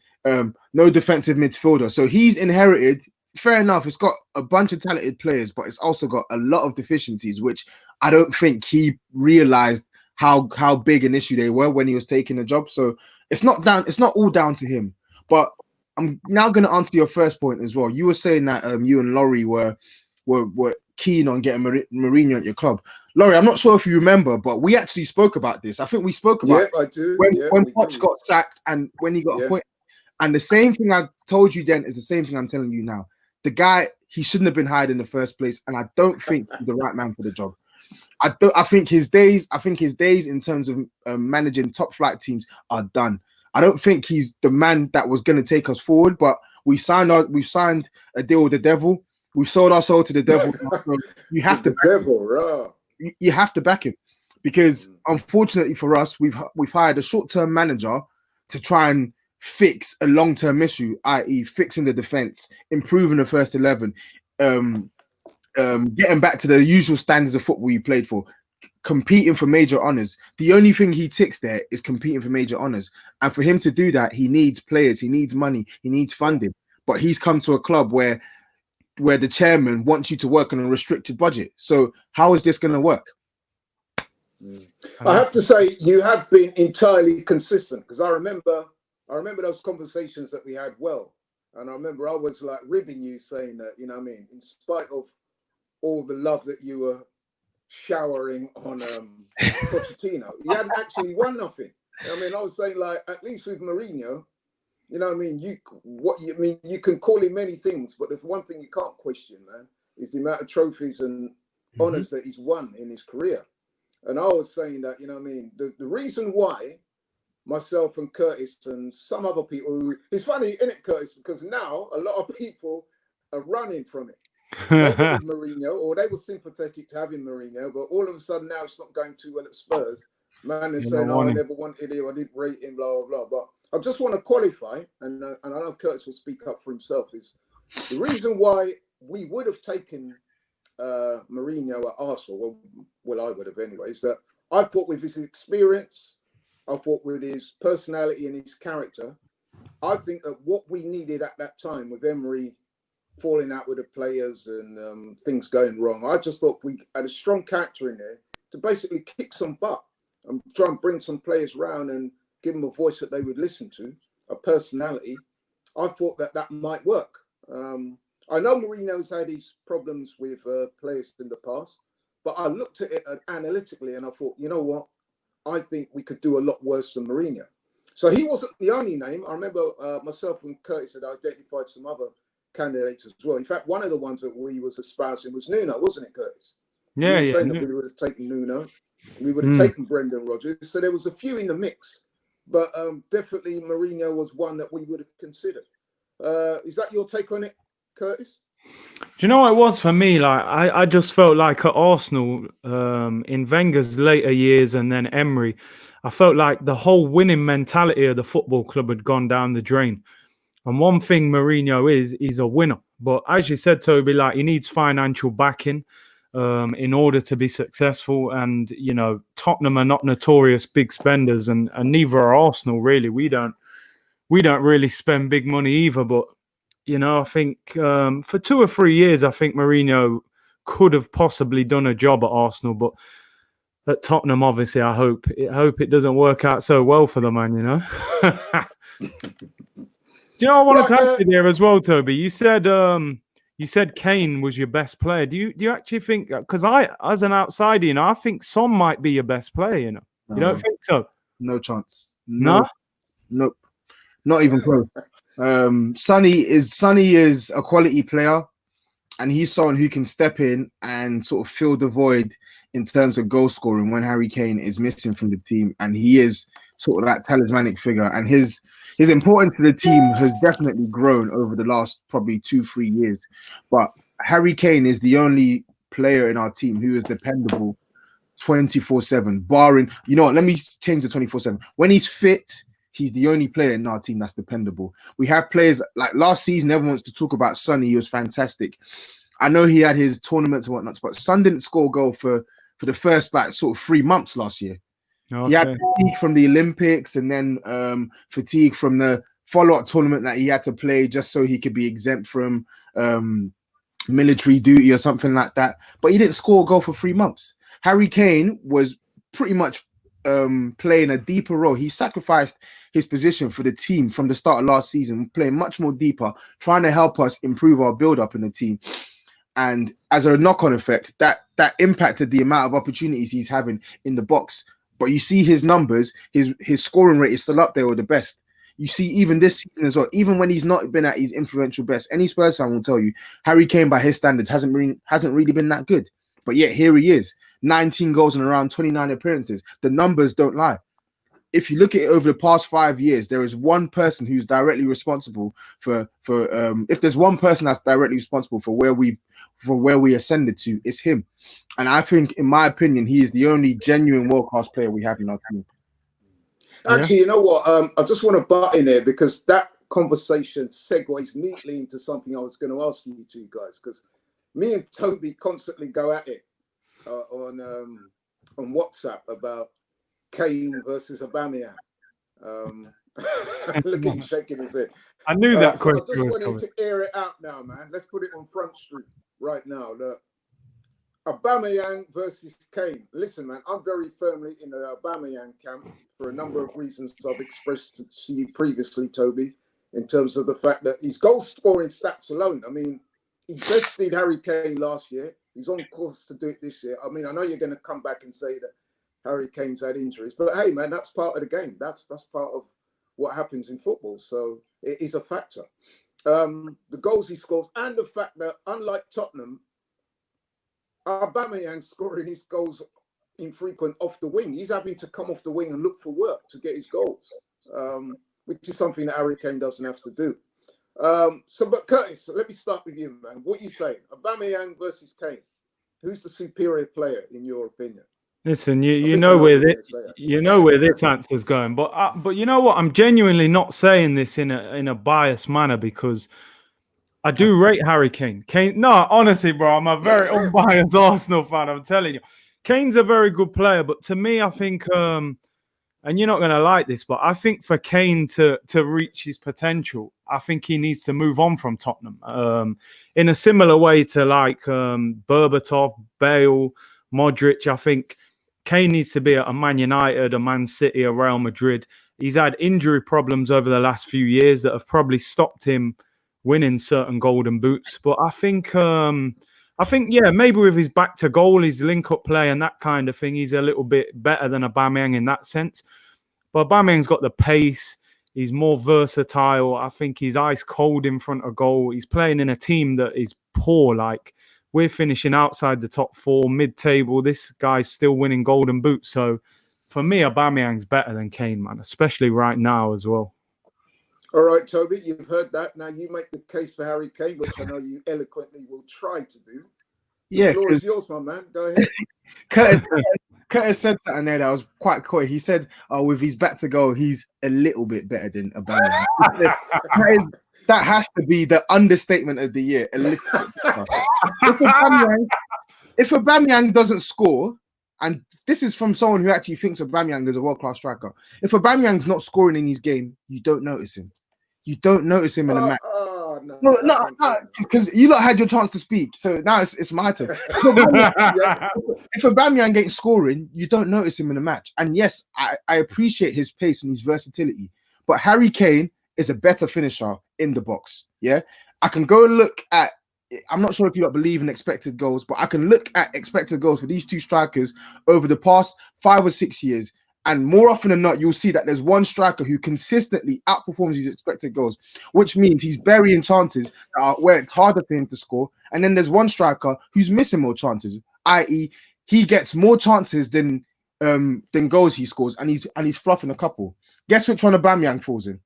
no defensive midfielder. So he's inherited. Fair enough, it's got a bunch of talented players, but it's also got a lot of deficiencies, which I don't think he realized how big an issue they were when he was taking the job. So it's not all down to him. But I'm now going to answer your first point as well. You were saying that you and Laurie were keen on getting Mourinho at your club. Laurie, I'm not sure if you remember, but we actually spoke about this. I think we spoke about I do. when Poch got sacked and when he got appointed. And the same thing I told you then is the same thing I'm telling you now. The guy, he shouldn't have been hired in the first place, and I don't think he's the right man for the job. I think his days in terms of managing top flight teams are done. I don't think he's the man that was going to take us forward. But we've signed a deal with the devil. We've sold our soul to the devil. You have to you have to back him, because unfortunately for us, we've hired a short-term manager to try and fix a long-term issue, i.e. fixing the defense, improving the first 11, getting back to the usual standards of football you played for, competing for major honors. The only thing he ticks there is competing for major honors. And for him to do that, he needs players, he needs money, he needs funding. But he's come to a club where the chairman wants you to work on a restricted budget. So how is this going to work? I have to say, you have been entirely consistent, because I remember those conversations that we had well. And I remember I was like ribbing you, saying that, you know what I mean, in spite of all the love that you were showering on Pochettino, he hadn't actually won nothing. I mean, I was saying, like, at least with Mourinho, you know what I mean, you can call him many things, but there's one thing you can't question, man, is the amount of trophies and honours that he's won in his career. And I was saying that, you know what I mean, the reason why myself and Curtis and some other people it's funny, isn't it, Curtis? Because now a lot of people are running from it. They wanted Mourinho, or they were sympathetic to having Mourinho, but all of a sudden now it's not going too well at Spurs. Man, they're saying, I never wanted him, I didn't rate him, blah, blah, blah. But I just want to qualify, and I know Curtis will speak up for himself, is the reason why we would have taken Mourinho at Arsenal, well, I would have anyway, is that I thought with his experience, I thought with his personality and his character, I think that what we needed at that time with Emery falling out with the players and things going wrong, I just thought we had a strong character in there to basically kick some butt and try and bring some players around and give them a voice that they would listen to, a personality. I thought that might work. I know Mourinho's had his problems with players in the past, but I looked at it analytically and I thought, you know what? I think we could do a lot worse than Mourinho. So he wasn't the only name. I remember myself and Curtis had identified some other candidates as well. In fact, one of the ones that we was espousing was Nuno, wasn't it, Curtis? Yeah, we were saying that we would have taken Nuno. We would have taken Brendan Rodgers. So there was a few in the mix. But definitely Mourinho was one that we would have considered. Is that your take on it, Curtis? Do you know what it was for me? Like I just felt like at Arsenal, in Wenger's later years and then Emery, I felt like the whole winning mentality of the football club had gone down the drain. And one thing Mourinho is, he's a winner. But as you said, Toby, like he needs financial backing in order to be successful. And, you know, Tottenham are not notorious big spenders, and neither are Arsenal, really. We don't really spend big money either. But, you know, I think for 2 or 3 years, I think Mourinho could have possibly done a job at Arsenal. But at Tottenham, obviously, I hope it doesn't work out so well for the man, you know. Do you know, I wanted to ask you there as well, Toby. You said Kane was your best player. Do you actually think? Because I, as an outsider, you know, I think Son might be your best player. You know, you don't think so? No chance. No. Nope. Not even close. Sonny is a quality player, and he's someone who can step in and sort of fill the void in terms of goal scoring when Harry Kane is missing from the team, and he is sort of that talismanic figure, and his importance to the team has definitely grown over the last probably 2-3 years. But Harry Kane is the only player in our team who is dependable 24/7, barring, you know what, let me change the 24/7. When he's fit, he's the only player in our team that's dependable. We have players like last season, everyone wants to talk about Sonny. He was fantastic. I know he had his tournaments and whatnot, but Son didn't score a goal for the first like sort of 3 months last year. Okay. He had fatigue from the Olympics and then fatigue from the follow-up tournament that he had to play just so he could be exempt from military duty or something like that. But he didn't score a goal for 3 months. Harry Kane was pretty much playing a deeper role. He sacrificed his position for the team from the start of last season, playing much more deeper, trying to help us improve our build-up in the team. And as a knock-on effect, that impacted the amount of opportunities he's having in the box. But you see his numbers, his scoring rate is still up there with the best. You see, even this season as well, even when he's not been at his influential best, any Spurs fan will tell you, Harry Kane, by his standards, hasn't really been that good. But yet here he is, 19 goals in around 29 appearances. The numbers don't lie. If you look at it over the past 5 years, there is one person who's directly responsible for if there's one person that's directly responsible for where we ascended to, it's him. And I think, in my opinion, he is the only genuine world-class player we have in our team. Actually, you know what? I just want to butt in there because that conversation segues neatly into something I was going to ask you two guys, because me and Toby constantly go at it on WhatsApp about Kane versus Aubameyang. Look at him shaking his head. I knew that question. I just wanted to air it out now, man. Let's put it on Front Street right now. Look, Aubameyang versus Kane. Listen, man, I'm very firmly in the Aubameyang camp for a number of reasons I've expressed to you previously, Toby, in terms of the fact that his goal scoring stats alone. I mean, he bested Harry Kane last year. He's on course to do it this year. I mean, I know you're going to come back and say that Harry Kane's had injuries, but hey, man, that's part of the game. That's part of what happens in football. So it is a factor. The goals he scores and the fact that, unlike Tottenham, Aubameyang scoring his goals infrequent off the wing. He's having to come off the wing and look for work to get his goals, which is something that Harry Kane doesn't have to do. But Curtis, let me start with you, man. What are you saying? Aubameyang versus Kane. Who's the superior player in your opinion? Listen, you know where this answer's going, but you know what? I'm genuinely not saying this in a biased manner because I do rate Harry Kane. No, honestly, bro, I'm a very unbiased Arsenal fan. I'm telling you, Kane's a very good player, but to me, I think, and you're not going to like this, but I think for Kane to reach his potential, I think he needs to move on from Tottenham. In a similar way to like Berbatov, Bale, Modric, I think Kane needs to be at a Man United, a Man City, a Real Madrid. He's had injury problems over the last few years that have probably stopped him winning certain golden boots. But I think, yeah, maybe with his back to goal, his link-up play and that kind of thing, he's a little bit better than Aubameyang in that sense. But Aubameyang's got the pace. He's more versatile. I think he's ice cold in front of goal. He's playing in a team that is poor. Like, we're finishing outside the top 4, mid-table. This guy's still winning golden boots. So, for me, Aubameyang's better than Kane, man, especially right now as well. All right, Toby, you've heard that. Now you make the case for Harry Kane, which I know you eloquently will try to do. The floor is yours, my man. Go ahead. Curtis said something there that was quite coy. He said, with his back to goal, he's a little bit better than Aubameyang. That has to be the understatement of the year. A little bit better. If Aubameyang doesn't score, and this is from someone who actually thinks Aubameyang is a world-class striker, if Aubameyang's not scoring in his game, you don't notice him. You don't notice him in a match. No, because you lot had your chance to speak, so now it's my turn. If Aubameyang ain't scoring, you don't notice him in a match. And yes, I appreciate his pace and his versatility, but Harry Kane is a better finisher in the box. Yeah, I can go look at. I'm not sure if you don't believe in expected goals, but I can look at expected goals for these two strikers over the past 5 or 6 years, And more often than not, you'll see that there's one striker who consistently outperforms his expected goals, which means he's burying chances that are where it's harder for him to score. And then there's one striker who's missing more chances, i.e., he gets more chances than goals he scores, and he's fluffing a couple. Guess which one Aubameyang falls in?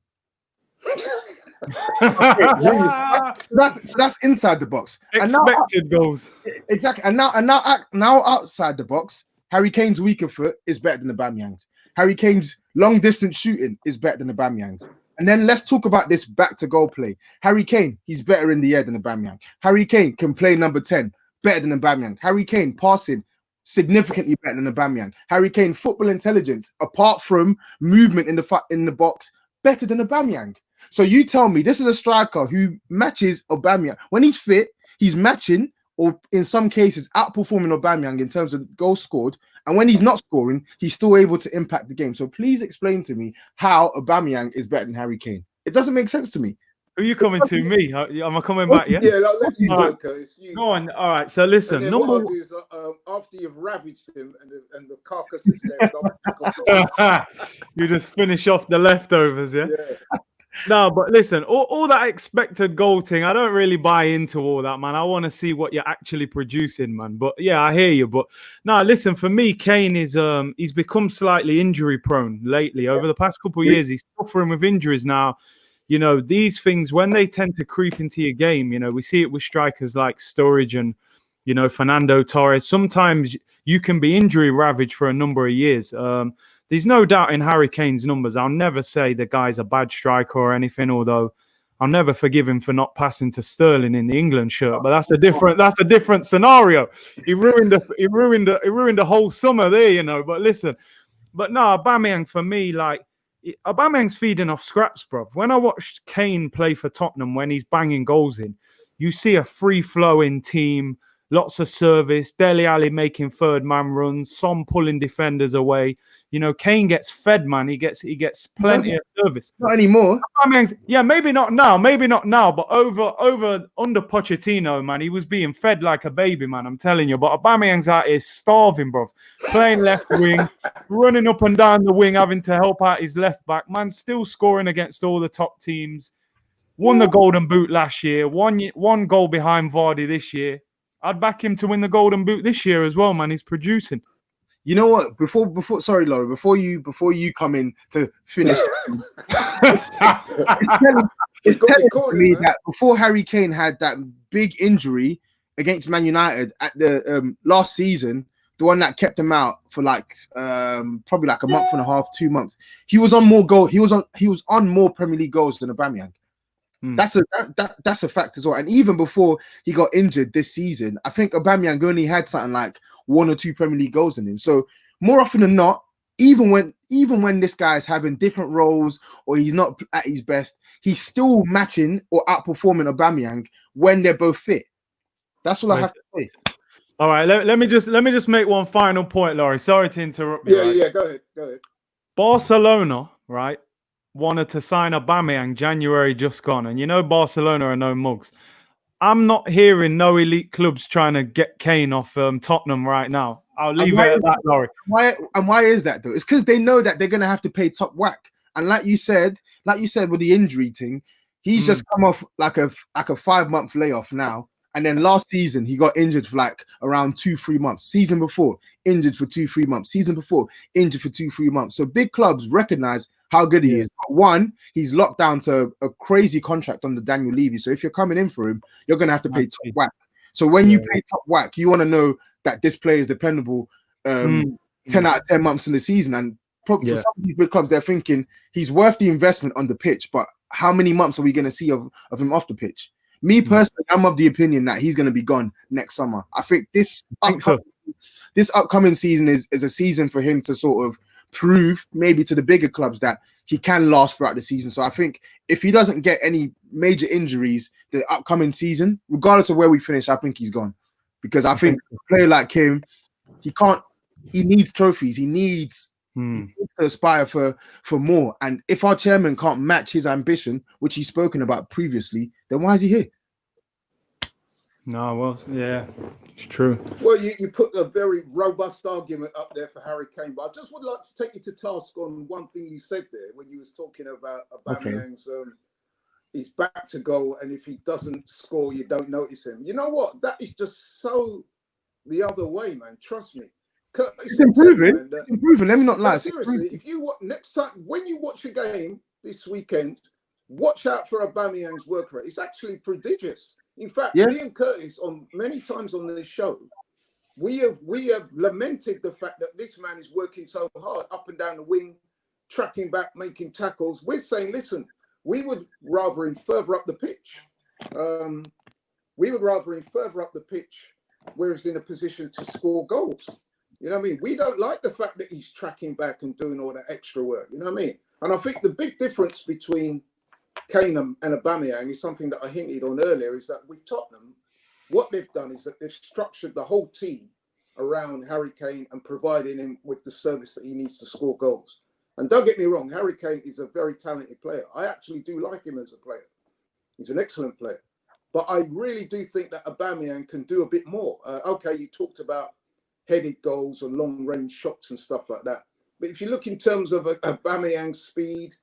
That's inside the box. Expected goals. Exactly. And now outside the box, Harry Kane's weaker foot is better than Aubameyang's. Harry Kane's long distance shooting is better than Aubameyang's. And then let's talk about this back to goal play. Harry Kane, he's better in the air than Aubameyang. Harry Kane can play number 10, better than Aubameyang. Harry Kane passing significantly better than Aubameyang. Harry Kane football intelligence, apart from movement in the box, better than Aubameyang. So you tell me this is a striker who matches Aubameyang when he's fit. He's matching, or in some cases outperforming Aubameyang in terms of goals scored, and when he's not scoring, he's still able to impact the game. So please explain to me how Aubameyang is better than Harry Kane. It doesn't make sense to me. Are you coming to me? Am I coming back? Yeah. Yeah, I'll let you go, Curtis. Go on. All right. So listen. And then what I'll do is, after you've ravaged him and the carcass is left, you just finish off the leftovers, yeah. Yeah. No, but listen, all that expected goal thing, I don't really buy into all that, man. I want to see what you're actually producing, man. But yeah, I hear you. But no, listen, for me, Kane is he's become slightly injury prone lately. Over the past couple of years, he's suffering with injuries now. You know, these things, when they tend to creep into your game, you know, we see it with strikers like Sturridge and, you know, Fernando Torres. Sometimes you can be injury ravaged for a number of years. There's no doubt in Harry Kane's numbers. I'll never say the guy's a bad striker or anything, although I'll never forgive him for not passing to Sterling in the England shirt. But that's a different scenario. He ruined the whole summer there, you know. But listen, but no, Aubameyang for me, like Aubameyang's feeding off scraps, bruv. When I watched Kane play for Tottenham, when he's banging goals in, you see a free-flowing team. Lots of service, Dele Alli making third man runs, Son pulling defenders away. You know, Kane gets fed, man. He gets plenty of service. Not anymore. Yeah, maybe not now, but under Pochettino, man, he was being fed like a baby, man. I'm telling you. But Aubameyang's out here starving, bro. Playing left wing, running up and down the wing, having to help out his left back. Man, still scoring against all the top teams. Won the Golden Boot last year. One goal behind Vardy this year. I'd back him to win the Golden Boot this year as well, man. He's producing. You know what? Sorry, Laurie. Before you come in to finish, it's telling me that before Harry Kane had that big injury against Man United at the last season, the one that kept him out for like probably like a month and a half, 2 months, he was on more goal. He was on more Premier League goals than Aubameyang. That's a fact as well. And even before he got injured this season, I think Aubameyang only had something like 1 or 2 Premier League goals in him. So more often than not, even when this guy's having different roles or he's not at his best, he's still matching or outperforming Aubameyang when they're both fit. That's all I have to say. All right, let me just make one final point, Laurie. Sorry to interrupt you. Yeah, go ahead. Barcelona, right, wanted to sign Aubameyang January just gone, and you know Barcelona are no mugs. I'm not hearing no elite clubs trying to get Kane off Tottenham right now. I'll leave it at that, Laurie. Why is that though? It's because they know that they're gonna have to pay top whack. And like you said with the injury thing, he's just come off like a 5-month layoff now. And then last season he got injured for like around 2-3 months. Season before, injured for 2-3 months. Season before, injured for 2-3 months. So big clubs recognize how good he is. One, he's locked down to a crazy contract under Daniel Levy. So if you're coming in for him, you're going to have to pay top whack. So when you pay top whack, you want to know that this player is dependable 10 out of 10 months in the season. And for some of these big clubs, they're thinking he's worth the investment on the pitch, but how many months are we going to see of him off the pitch? Me personally, I'm of the opinion that he's going to be gone next summer. I think this upcoming season is a season for him to sort of prove maybe to the bigger clubs that he can last throughout the season. So I think if he doesn't get any major injuries the upcoming season, regardless of where we finish, I think he's gone. Because I think a player like him, he needs trophies. He needs to aspire for more. And if our chairman can't match his ambition, which he's spoken about previously, then why is he here? No, well, yeah, it's true. Well, you put a very robust argument up there for Harry Kane, but I just would like to take you to task on one thing you said there when you was talking about Aubameyang's his back to goal, and if he doesn't score, you don't notice him. You know what? That is just so the other way, man. Trust me. It's improving. It's improving. Let me not lie. Seriously, if you next time when you watch a game this weekend, watch out for Aubameyang's work rate. It's actually prodigious. In fact, me and Curtis on many times on this show, we have lamented the fact that this man is working so hard up and down the wing, tracking back, making tackles. We're saying, listen, we would rather him further up the pitch. We would rather him further up the pitch where he's in a position to score goals. You know what I mean? We don't like the fact that he's tracking back and doing all that extra work. You know what I mean? And I think the big difference between Kane and Aubameyang is something that I hinted on earlier, is that with Tottenham, what they've done is that they've structured the whole team around Harry Kane and providing him with the service that he needs to score goals. And don't get me wrong, Harry Kane is a very talented player. I actually do like him as a player. He's an excellent player. But I really do think that Aubameyang can do a bit more. Okay, you talked about headed goals and long-range shots and stuff like that. But if you look in terms of Aubameyang's speed,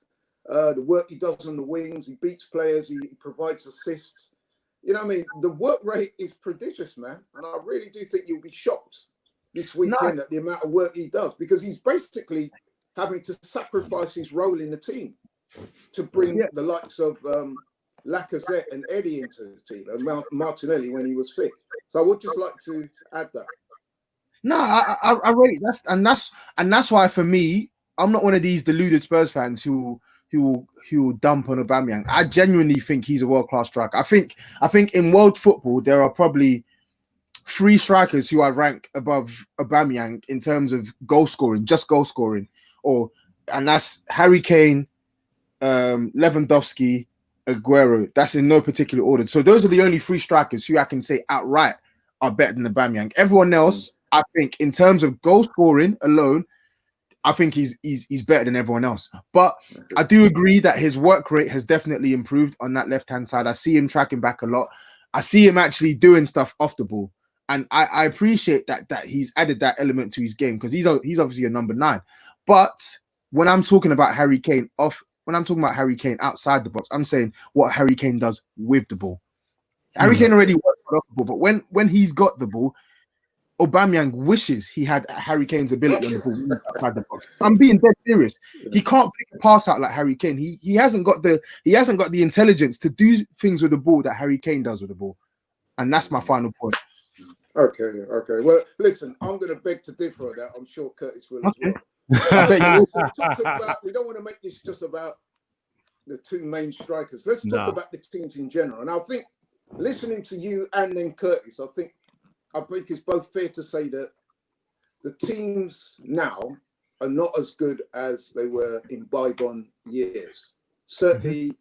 the work he does on the wings, he beats players, he provides assists. You know what I mean? The work rate is prodigious, man. And I really do think you'll be shocked this weekend at the amount of work he does, because he's basically having to sacrifice his role in the team to bring the likes of Lacazette and Eddie into his team, and Martinelli when he was fit. So I would just like to add that. No, I rate that's why for me, I'm not one of these deluded Spurs fans who will dump on Aubameyang. I genuinely think he's a world-class striker. I think in world football there are probably 3 strikers who I rank above Aubameyang in terms of goal scoring, and that's Harry Kane, Lewandowski, Aguero. That's in no particular order. So those are the only 3 strikers who I can say outright are better than Aubameyang. Everyone else, I think, in terms of goal scoring alone, I think he's better than everyone else. But I do agree that his work rate has definitely improved on that left-hand side. I see him tracking back a lot. I see him actually doing stuff off the ball. And I appreciate that he's added that element to his game, because he's obviously a number 9. But when I'm talking about Harry Kane outside the box, I'm saying what Harry Kane does with the ball. Harry Kane already works off the ball, but when he's got the ball, Aubameyang wishes he had Harry Kane's ability on the ball outside the box. I'm being dead serious. He can't pick a pass out like Harry Kane. He hasn't got the intelligence to do things with the ball that Harry Kane does with the ball. And that's my final point. Okay. Well, listen, I'm going to beg to differ on that. I'm sure Curtis will as well. I bet you we don't want to make this just about the 2 main strikers. Let's talk about the teams in general. And I think listening to you and then Curtis, I think it's both fair to say that the teams now are not as good as they were in bygone years. Certainly,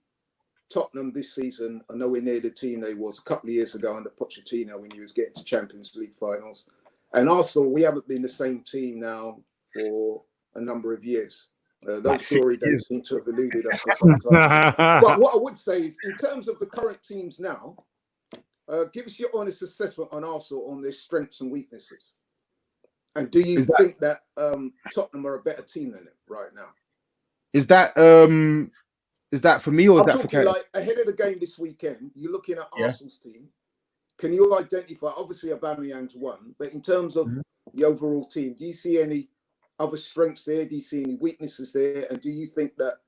Tottenham this season are nowhere near the team they was a couple of years ago under Pochettino when he was getting to Champions League finals. And Arsenal, we haven't been the same team now for a number of years. Those glory days seem to have eluded us for some time. But what I would say is, in terms of the current teams now, give us your honest assessment on Arsenal, on their strengths and weaknesses. And do you think that Tottenham are a better team than it right now? Is that for me, or is that for Kane? Like ahead of the game this weekend, you're looking at Arsenal's team. Can you identify? Obviously, Aubameyang's one, but in terms of the overall team, do you see any other strengths there? Do you see any weaknesses there? And do you think that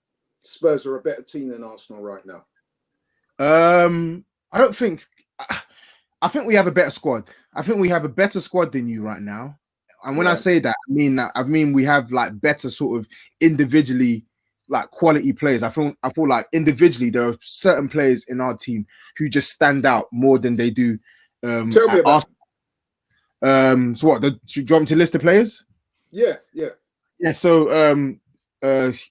Spurs are a better team than Arsenal right now? I don't think. I think we have a better squad. I think we have a better squad than you right now. And when I say that, I mean we have like better sort of individually like quality players. I feel like individually there are certain players in our team who just stand out more than they do. Tell me about. So what? Do you want me to list the players? Yeah. So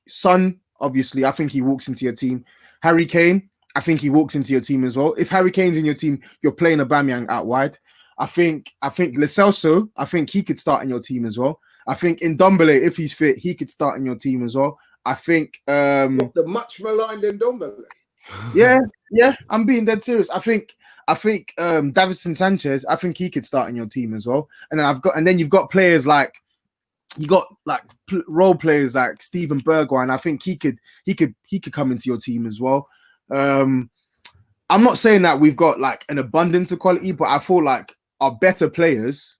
Son, obviously, I think he walks into your team. Harry Kane, I think he walks into your team as well. If Harry Kane's in your team, you're playing Aubameyang out wide. I think Lo Celso, I think he could start in your team as well. I think Ndombele, if he's fit, he could start in your team as well. I think the much maligned Ndombele. Yeah, I'm being dead serious. I think I think Davinson Sanchez, I think he could start in your team as well. And then you've got players like role players like Steven Bergwijn. I think he could come into your team as well. I'm not saying that we've got like an abundance of quality, but I feel like our better players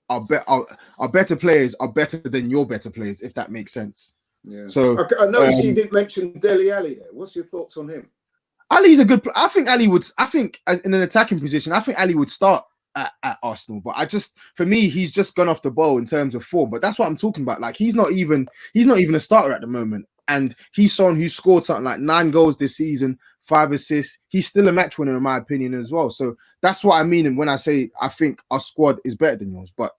are better than your better players, if that makes sense. Yeah. So I noticed you didn't mention Dele Alli there. What's your thoughts on him? Ali's a good. I think Ali would. I think as in an attacking position, I think Ali would start at Arsenal. But for me, he's just gone off the ball in terms of form. But that's what I'm talking about. Like he's not even a starter at the moment. And he's someone who scored something like 9 goals this season, 5 assists. He's still a match winner in my opinion as well. So that's what I mean when I say I think our squad is better than yours. But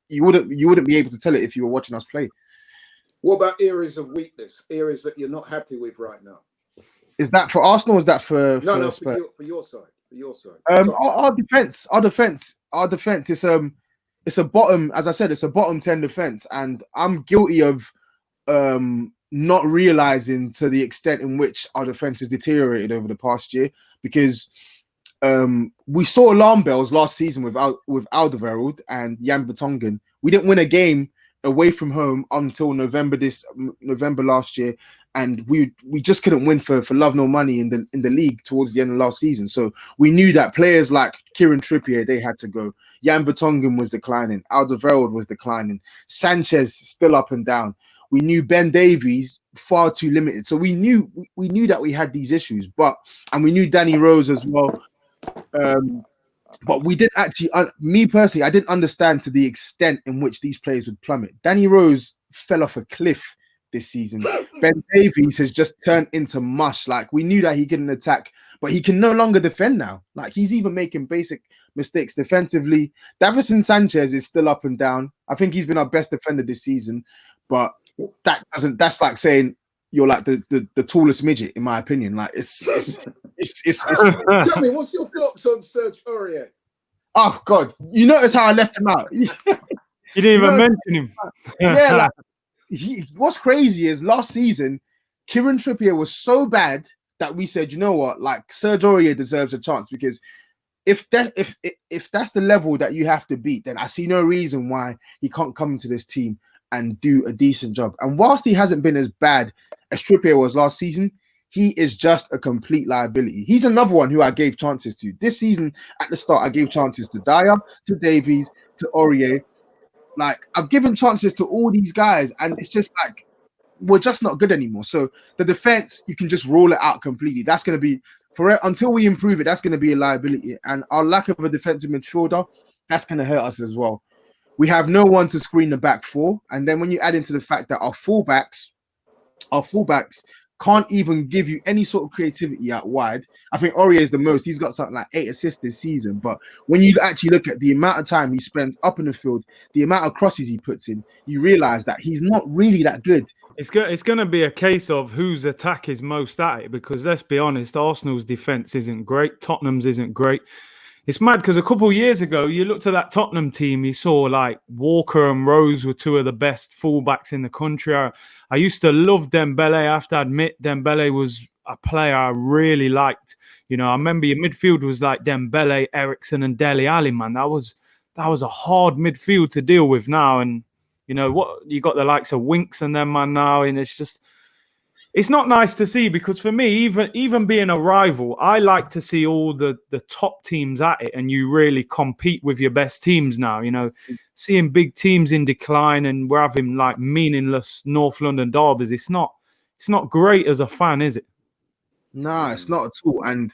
you wouldn't be able to tell it if you were watching us play. What about areas of weakness? Areas that you're not happy with right now? Is that for Arsenal or is that for Spurs? For your side. For your side. Our defense is it's a bottom, as I said, it's a bottom 10 defense, and I'm guilty of not realizing to the extent in which our defense has deteriorated over the past year, because we saw alarm bells last season with Alderweireld and Jan Vertonghen. We didn't win a game away from home until November last year, and we just couldn't win for love nor money in the league towards the end of last season. So we knew that players like Kieran Trippier, they had to go. Jan Vertonghen was declining. Alderweireld was declining. Sanchez still up and down. We knew Ben Davies far too limited. So we knew that we had these issues, and we knew Danny Rose as well. But we didn't actually, me personally, I didn't understand to the extent in which these players would plummet. Danny Rose fell off a cliff this season. Ben Davies has just turned into mush. Like, we knew that he couldn't attack, but he can no longer defend now. Like, he's even making basic mistakes defensively. Davinson Sanchez is still up and down. I think he's been our best defender this season, but that's like saying you're like the tallest midget, in my opinion. Like, it's Tell me, what's your thoughts on Serge Aurier? Oh God, you notice how I left him out. You didn't even mention him. Yeah, like, what's crazy is last season, Kieran Trippier was so bad that we said, you know what, like Serge Aurier deserves a chance, because if that's the level that you have to beat, then I see no reason why he can't come into this team and do a decent job. And whilst he hasn't been as bad as Trippier was last season, he is just a complete liability. He's another one who I gave chances to. This season, at the start, I gave chances to Dyer, to Davies, to Aurier. Like, I've given chances to all these guys, and it's just like, we're just not good anymore. So the defense, you can just roll it out completely. That's going to be, until we improve it, that's going to be a liability. And our lack of a defensive midfielder, that's going to hurt us as well. We have no one to screen the back four. And then when you add into the fact that our fullbacks can't even give you any sort of creativity out wide. I think Aurier is the most. He's got something like 8 assists this season. But when you actually look at the amount of time he spends up in the field, the amount of crosses he puts in, you realize that he's not really that good. It's going to be a case of whose attack is most at it, because let's be honest, Arsenal's defence isn't great. Tottenham's isn't great. It's mad because a couple of years ago, you looked at that Tottenham team, you saw like Walker and Rose were 2 of the best fullbacks in the country. I used to love Dembele. I have to admit, Dembele was a player I really liked. You know, I remember your midfield was like Dembele, Eriksen, and Dele Alli, man. That was a hard midfield to deal with now. And, you know, what you got the likes of Winks and them, man, now. And it's not nice to see, because for me, even being a rival, I like to see all the top teams at it, and you really compete with your best teams now. You know, seeing big teams in decline and we're having like meaningless North London derbies, it's not great as a fan, is it? No, it's not at all. And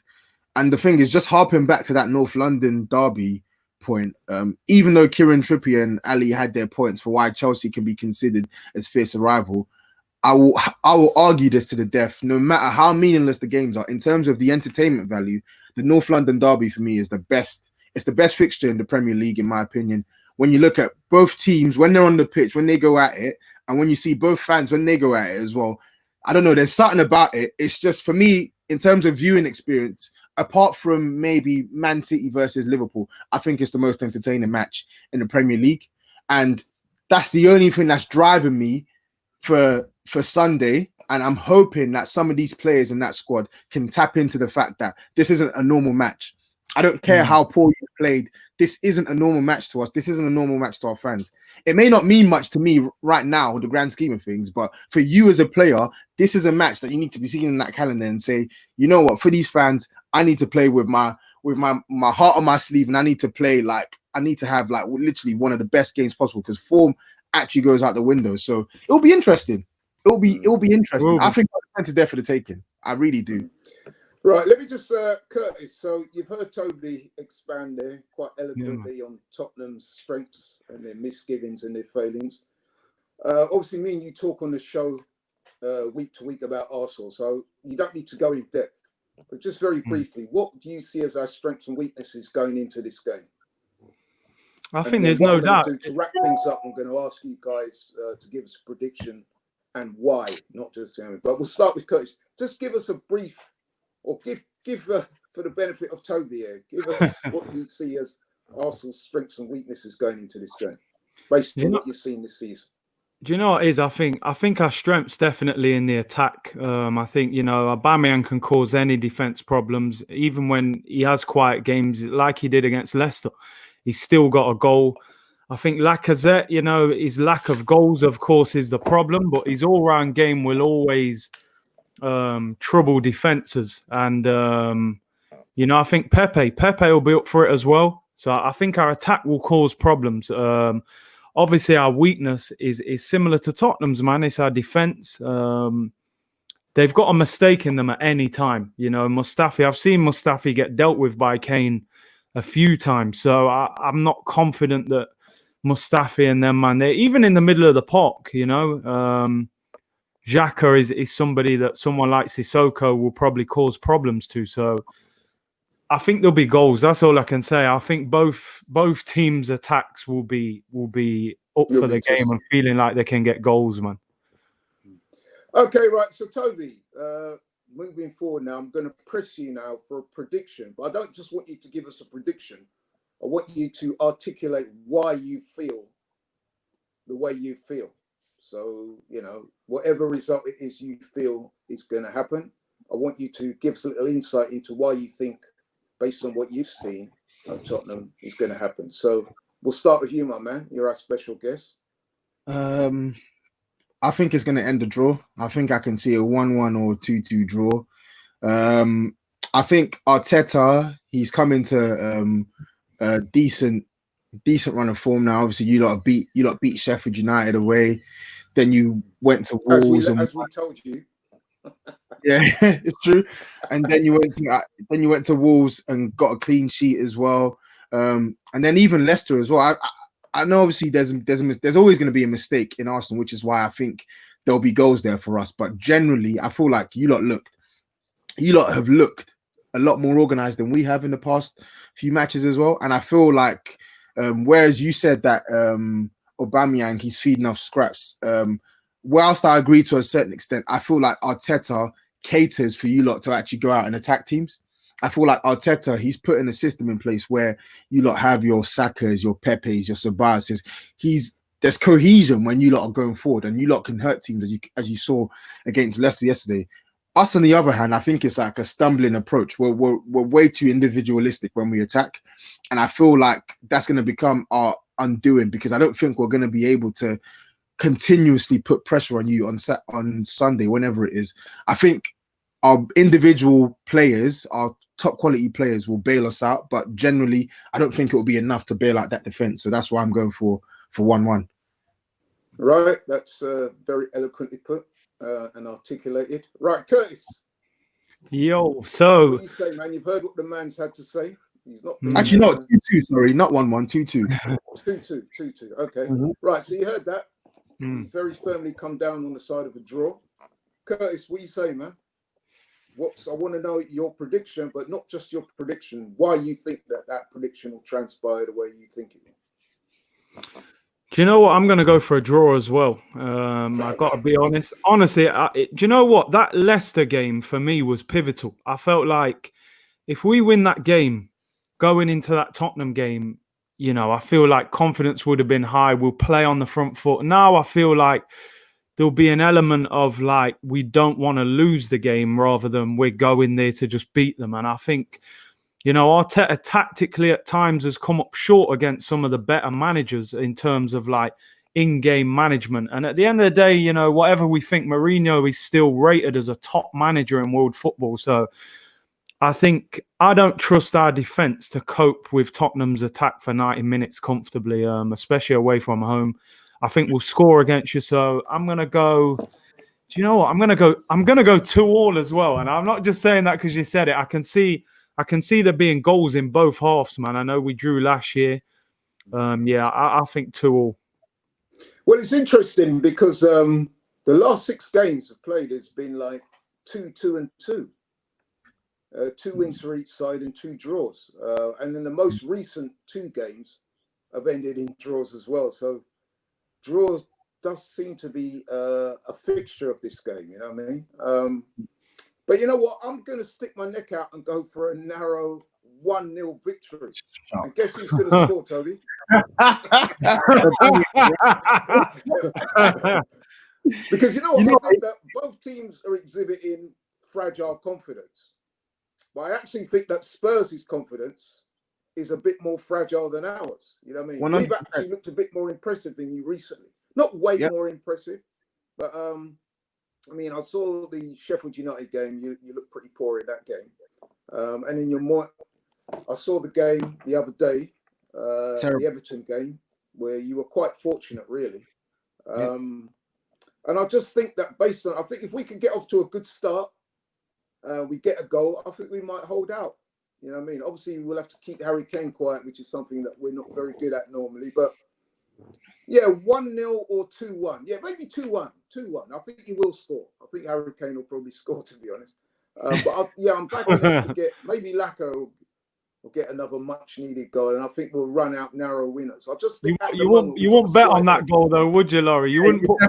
the thing is, just harping back to that North London derby point, even though Kieran Trippier and Ali had their points for why Chelsea can be considered as fierce a rival, I will argue this to the death. No matter how meaningless the games are, in terms of the entertainment value, the North London derby for me is the best. It's the best fixture in the Premier League, in my opinion. When you look at both teams, when they're on the pitch, when they go at it, and when you see both fans when they go at it as well, I don't know. There's something about it. It's just, for me, in terms of viewing experience, apart from maybe Man City versus Liverpool, I think it's the most entertaining match in the Premier League, and that's the only thing that's driving me for Sunday. And I'm hoping that some of these players in that squad can tap into the fact that this isn't a normal match. I don't care how poor you played. This isn't a normal match to us. This isn't a normal match to our fans. It may not mean much to me right now, the grand scheme of things, but for you as a player, this is a match that you need to be seeing in that calendar and say, you know what, for these fans, I need to play with my heart on my sleeve, and I need to play like I need to have like literally one of the best games possible, because form actually goes out the window. So it'll be interesting. It'll be interesting. I think the defense is there for the taking. I really do. Right, let me just, Curtis, so you've heard Toby expand there quite eloquently on Tottenham's strengths and their misgivings and their failings. Obviously, me and you talk on the show week to week about Arsenal, so you don't need to go in depth. But just very briefly, what do you see as our strengths and weaknesses going into this game? I think there's no doubt. To wrap things up, I'm going to ask you guys to give us a prediction and why, not just, but we'll start with Curtis. Just give us a brief, or give for the benefit of Toby here, give us what you see as Arsenal's strengths and weaknesses going into this game, based on what you've seen this season. Do you know what it is? I think our strength's definitely in the attack. I think, Aubameyang can cause any defense problems, even when he has quiet games like he did against Leicester. He's still got a goal. I think Lacazette, his lack of goals, of course, is the problem, but his all-round game will always trouble defenses. And, I think Pepe will be up for it as well. So I think our attack will cause problems. Obviously, our weakness is similar to Tottenham's, man. It's our defense. They've got a mistake in them at any time. Mustafi, I've seen Mustafi get dealt with by Kane a few times. So I'm not confident that Mustafi and them, man, they're even in the middle of the park, Xhaka is somebody that someone like Sissoko will probably cause problems to. So I think there'll be goals. That's all I can say. I think both teams' attacks will be up for the game and feeling like they can get goals, man. Okay, right. So Toby, moving forward now, I'm going to press you now for a prediction, but I don't just want you to give us a prediction. I want you to articulate why you feel the way you feel. So, whatever result it is you feel is going to happen, I want you to give us a little insight into why you think, based on what you've seen of Tottenham, is going to happen. So we'll start with you, my man. You're our special guest. I think it's going to end a draw. I think I can see a 1-1 or 2-2 draw. I think Arteta, he's come into a decent run of form now. Obviously, you lot beat Sheffield United away. Then you went to Wolves, as we told you. Yeah, it's true. And then you went to Wolves and got a clean sheet as well. And then even Leicester as well. I know obviously there's always going to be a mistake in Arsenal, which is why I think there'll be goals there for us. But generally, I feel like you lot have looked a lot more organized than we have in the past few matches as well. And I feel like, whereas you said that Aubameyang, he's feeding off scraps, whilst I agree to a certain extent, I feel like Arteta caters for you lot to actually go out and attack teams. I feel like Arteta, he's putting a system in place where you lot have your Sakas, your Pepes, your Sabases. There's cohesion when you lot are going forward, and you lot can hurt teams as you saw against Leicester yesterday. Us, on the other hand, I think it's like a stumbling approach. We're way too individualistic when we attack, and I feel like that's going to become our undoing, because I don't think we're going to be able to continuously put pressure on you on Sunday, whenever it is. I think our individual players, our top quality players, will bail us out, but generally, I don't think it will be enough to bail out that defense. So that's why I'm going for 1-1. Right, that's very eloquently put and articulated. Right, Curtis. Yo, so what do you say, man? You've heard what the man's had to say. He's not actually not 2-2. Sorry, not 1-1, 2-2. 2-2. Okay, right. So you heard that. He's very firmly come down on the side of a draw. Curtis, what do you say, man? I want to know your prediction, but not just your prediction. Why you think that prediction will transpire the way you think it will? Do you know what? I'm going to go for a draw as well. I got to be honest. Honestly, do you know what? That Leicester game for me was pivotal. I felt like if we win that game, going into that Tottenham game, I feel like confidence would have been high. We'll play on the front foot. Now I feel like there'll be an element of like we don't want to lose the game rather than we're going there to just beat them. And I think you know, Arteta tactically at times has come up short against some of the better managers in terms of like in-game management. And at the end of the day, you know, whatever we think, Mourinho is still rated as a top manager in world football. So I think I don't trust our defence to cope with Tottenham's attack for 90 minutes comfortably, especially away from home. I think we'll score against you. So I'm going to go... Do you know what? I'm gonna go 2-2 as well. And I'm not just saying that because you said it. I can see there being goals in both halves, man. I know we drew last year. I think 2-2. Well, it's interesting because the last 6 games we've played has been like 2-2 and 2. 2 wins for each side and 2 draws. And then the most recent 2 games have ended in draws as well. So draws does seem to be a fixture of this game, you know what I mean? But you know what? I'm going to stick my neck out and go for a narrow 1-0 victory. And guess who's going to score, Toby? Because I think that both teams are exhibiting fragile confidence. But I actually think that Spurs' confidence is a bit more fragile than ours. You know what I mean? 100%. We've actually looked a bit more impressive than you recently. Not way more impressive, but I mean, I saw the Sheffield United game. You looked pretty poor in that game. And in I saw the game the other day, the Everton game, where you were quite fortunate, really. And I just think that I think if we can get off to a good start, we get a goal, I think we might hold out. You know what I mean? Obviously, we'll have to keep Harry Kane quiet, which is something that we're not very good at normally. But yeah, 1-0 or 2-1. Yeah, maybe 2-1. 2-1. I think he will score. I think Harry Kane will probably score, to be honest. I'm backing us to get maybe Lacko will get another much-needed goal, and I think we'll run out narrow winners. I just think you won't bet on that goal, though, would you, Laurie? You wouldn't put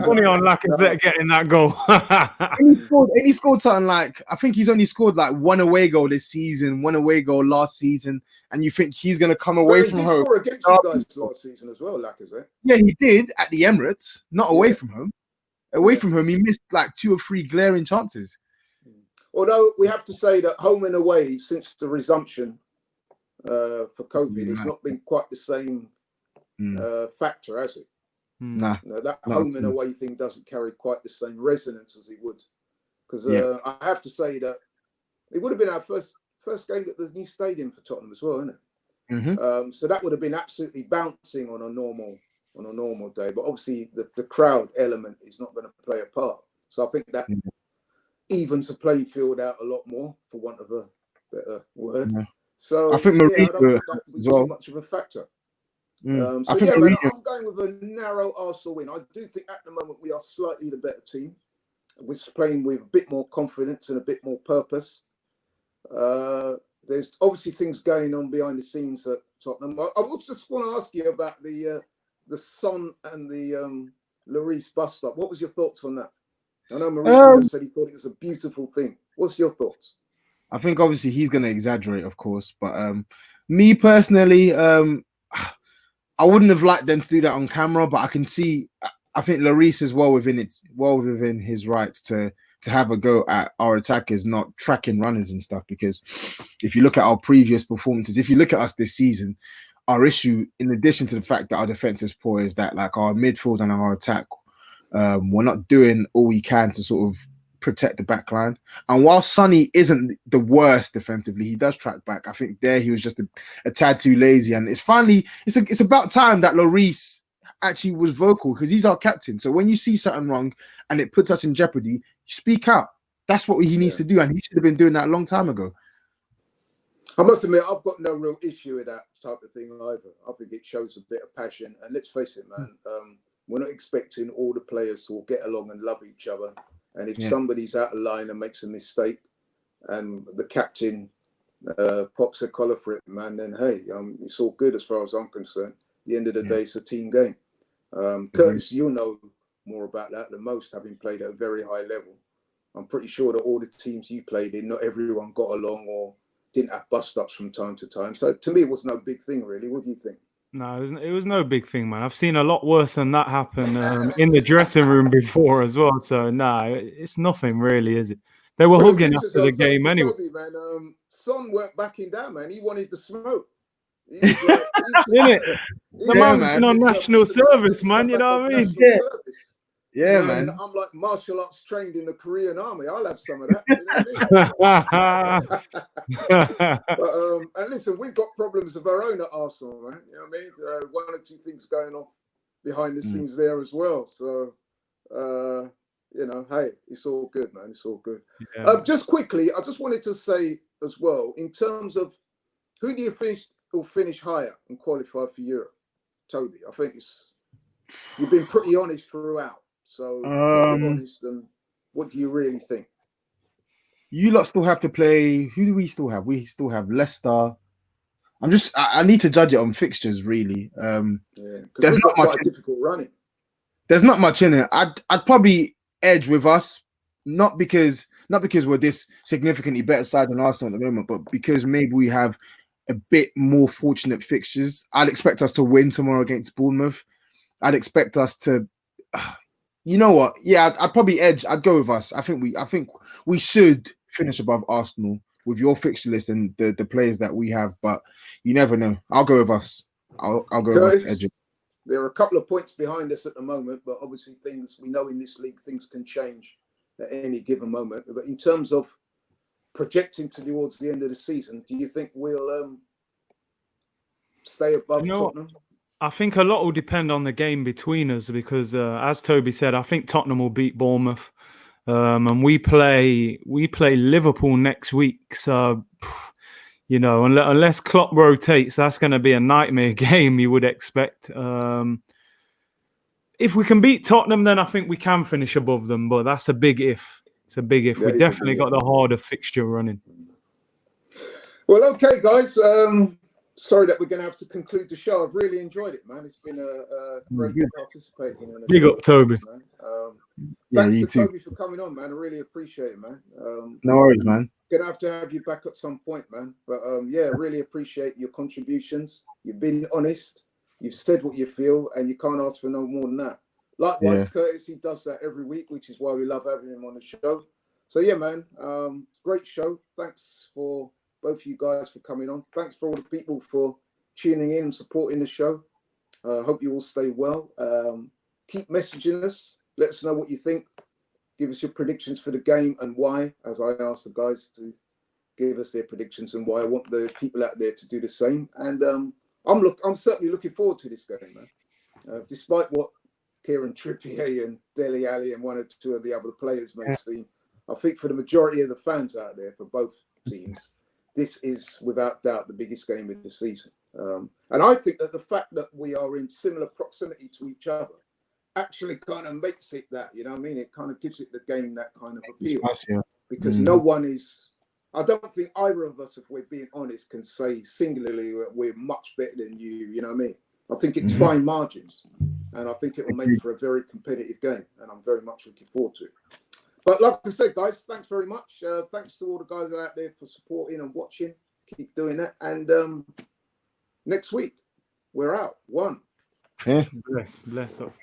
money on Lacazette getting that goal. and he scored something like, I think he's only scored like 1 away goal this season, 1 away goal last season, and you think he's going to come away from home. He did score against you guys last season as well, Lacazette. Yeah, he did at the Emirates, not away from home. Away from home, he missed like 2 or 3 glaring chances. Although we have to say that home and away, since the resumption for COVID, it's not been quite the same factor, has it? Nah. That home and away thing doesn't carry quite the same resonance as it would. Because I have to say that it would have been our first game at the new stadium for Tottenham as well, isn't it? Mm-hmm. So that would have been absolutely bouncing on a normal day. But obviously the crowd element is not going to play a part. So I think that evens the playing field out a lot more, for want of a better word. Yeah. So I think I don't think that would be too much of a factor. I'm going with a narrow Arsenal win. I do think at the moment we are slightly the better team. We're playing with a bit more confidence and a bit more purpose. There's obviously things going on behind the scenes at Tottenham. I also just want to ask you about the Son and the Lloris bus stop. What was your thoughts on that? I know Mourinho said he thought it was a beautiful thing. What's your thoughts? I think obviously he's going to exaggerate, of course, but me personally, I wouldn't have liked them to do that on camera, but I can see. I think Lloris is well within his rights to have a go at our attackers, not tracking runners and stuff. Because if you look at our previous performances, if you look at us this season, our issue, in addition to the fact that our defense is poor, is that like our midfield and our attack, we're not doing all we can to sort of protect the back line. And while Sonny isn't the worst defensively, he does track back. I think there he was just a tad too lazy. And it's about time that Lloris actually was vocal, because he's our captain. So when you see something wrong and it puts us in jeopardy, speak out. That's what he needs to do. And he should have been doing that a long time ago. I must admit, I've got no real issue with that type of thing either. I think it shows a bit of passion. And let's face it, man, we're not expecting all the players to all get along and love each other. And if somebody's out of line and makes a mistake and the captain pops a collar for it, man, then hey, it's all good as far as I'm concerned. At the end of the day, it's a team game. Curtis, you'll know more about that than most, having played at a very high level. I'm pretty sure that all the teams you played in, not everyone got along or didn't have bust-ups from time to time. So to me, it was no big thing, really. What do you think? No, it was no big thing, man. I've seen a lot worse than that happen in the dressing room before as well. So, no, it's nothing really, is it? They were hugging after the game anyway. Toby, man, Son weren't backing down, man. He wanted the smoke. He was like, the man's been on national service, man. You know what I mean? Yeah. Service. Yeah, You know, man. and I'm like martial arts trained in the Korean army. I'll have some of that. You know what I mean? But, and listen, we've got problems of our own at Arsenal, man. You know what I mean? One or two things going on behind the scenes there as well. So, you know, hey, it's all good, man. It's all good. Yeah. Just quickly, I just wanted to say as well, in terms of who do you think will finish higher and qualify for Europe? Toby, I think you've been pretty honest throughout. So keep it honest. And what do you really think? You lot still have to play. Who do we still have? We still have Leicester. I need to judge it on fixtures, really. Yeah, because we've got quite a difficult running. There's not much in it. I'd probably edge with us, not because we're this significantly better side than Arsenal at the moment, but because maybe we have a bit more fortunate fixtures. I'd expect us to win tomorrow against Bournemouth. I'd expect us to, you know what? Yeah, I'd probably edge. I'd go with us. I think we should finish above Arsenal with your fixture list and the players that we have. But you never know. I'll go with us. I'll go with us. There are a couple of points behind us at the moment, but obviously things we know in this league, things can change at any given moment. But in terms of projecting towards the end of the season, do you think we'll stay above Tottenham? I think a lot will depend on the game between us because, as Toby said, I think Tottenham will beat Bournemouth, and we play Liverpool next week. So, you know, unless Klopp rotates, that's going to be a nightmare game. You would expect. If we can beat Tottenham, then I think we can finish above them. But that's a big if. It's a big if. We definitely got the harder fixture running. Well, okay, guys. Sorry that we're going to have to conclude the show. I've really enjoyed it, man. It's been a great participating. Big up, Toby. Thanks to Toby for coming on, man. I really appreciate it, man. No worries, man. Gonna have to have you back at some point, man. But yeah, really appreciate your contributions. You've been honest. You've said what you feel, and you can't ask for no more than that. Likewise, Curtis, he does that every week, which is why we love having him on the show. So yeah, man, great show. Thanks for both of you guys for coming on. Thanks for all the people for tuning in and supporting the show. Hope you all stay well. Keep messaging us. Let us know what you think. Give us your predictions for the game and why, as I asked the guys to give us their predictions and why. I want the people out there to do the same. And I'm certainly looking forward to this game, man. Despite what Kieran Trippier and Dele Alli and one or two of the other players may seem, I think for the majority of the fans out there, for both teams, this is without doubt the biggest game of the season. And I think that the fact that we are in similar proximity to each other actually kind of makes it that, you know what I mean? It kind of gives it the game that kind of appeal. Because no one is, I don't think either of us, if we're being honest, can say singularly that we're much better than you, you know what I mean? I think it's fine margins. And I think it will make for a very competitive game. And I'm very much looking forward to it. But like I said, guys, thanks very much. Thanks to all the guys out there for supporting and watching. Keep doing that. And next week, we're out. One. Yeah. Bless up.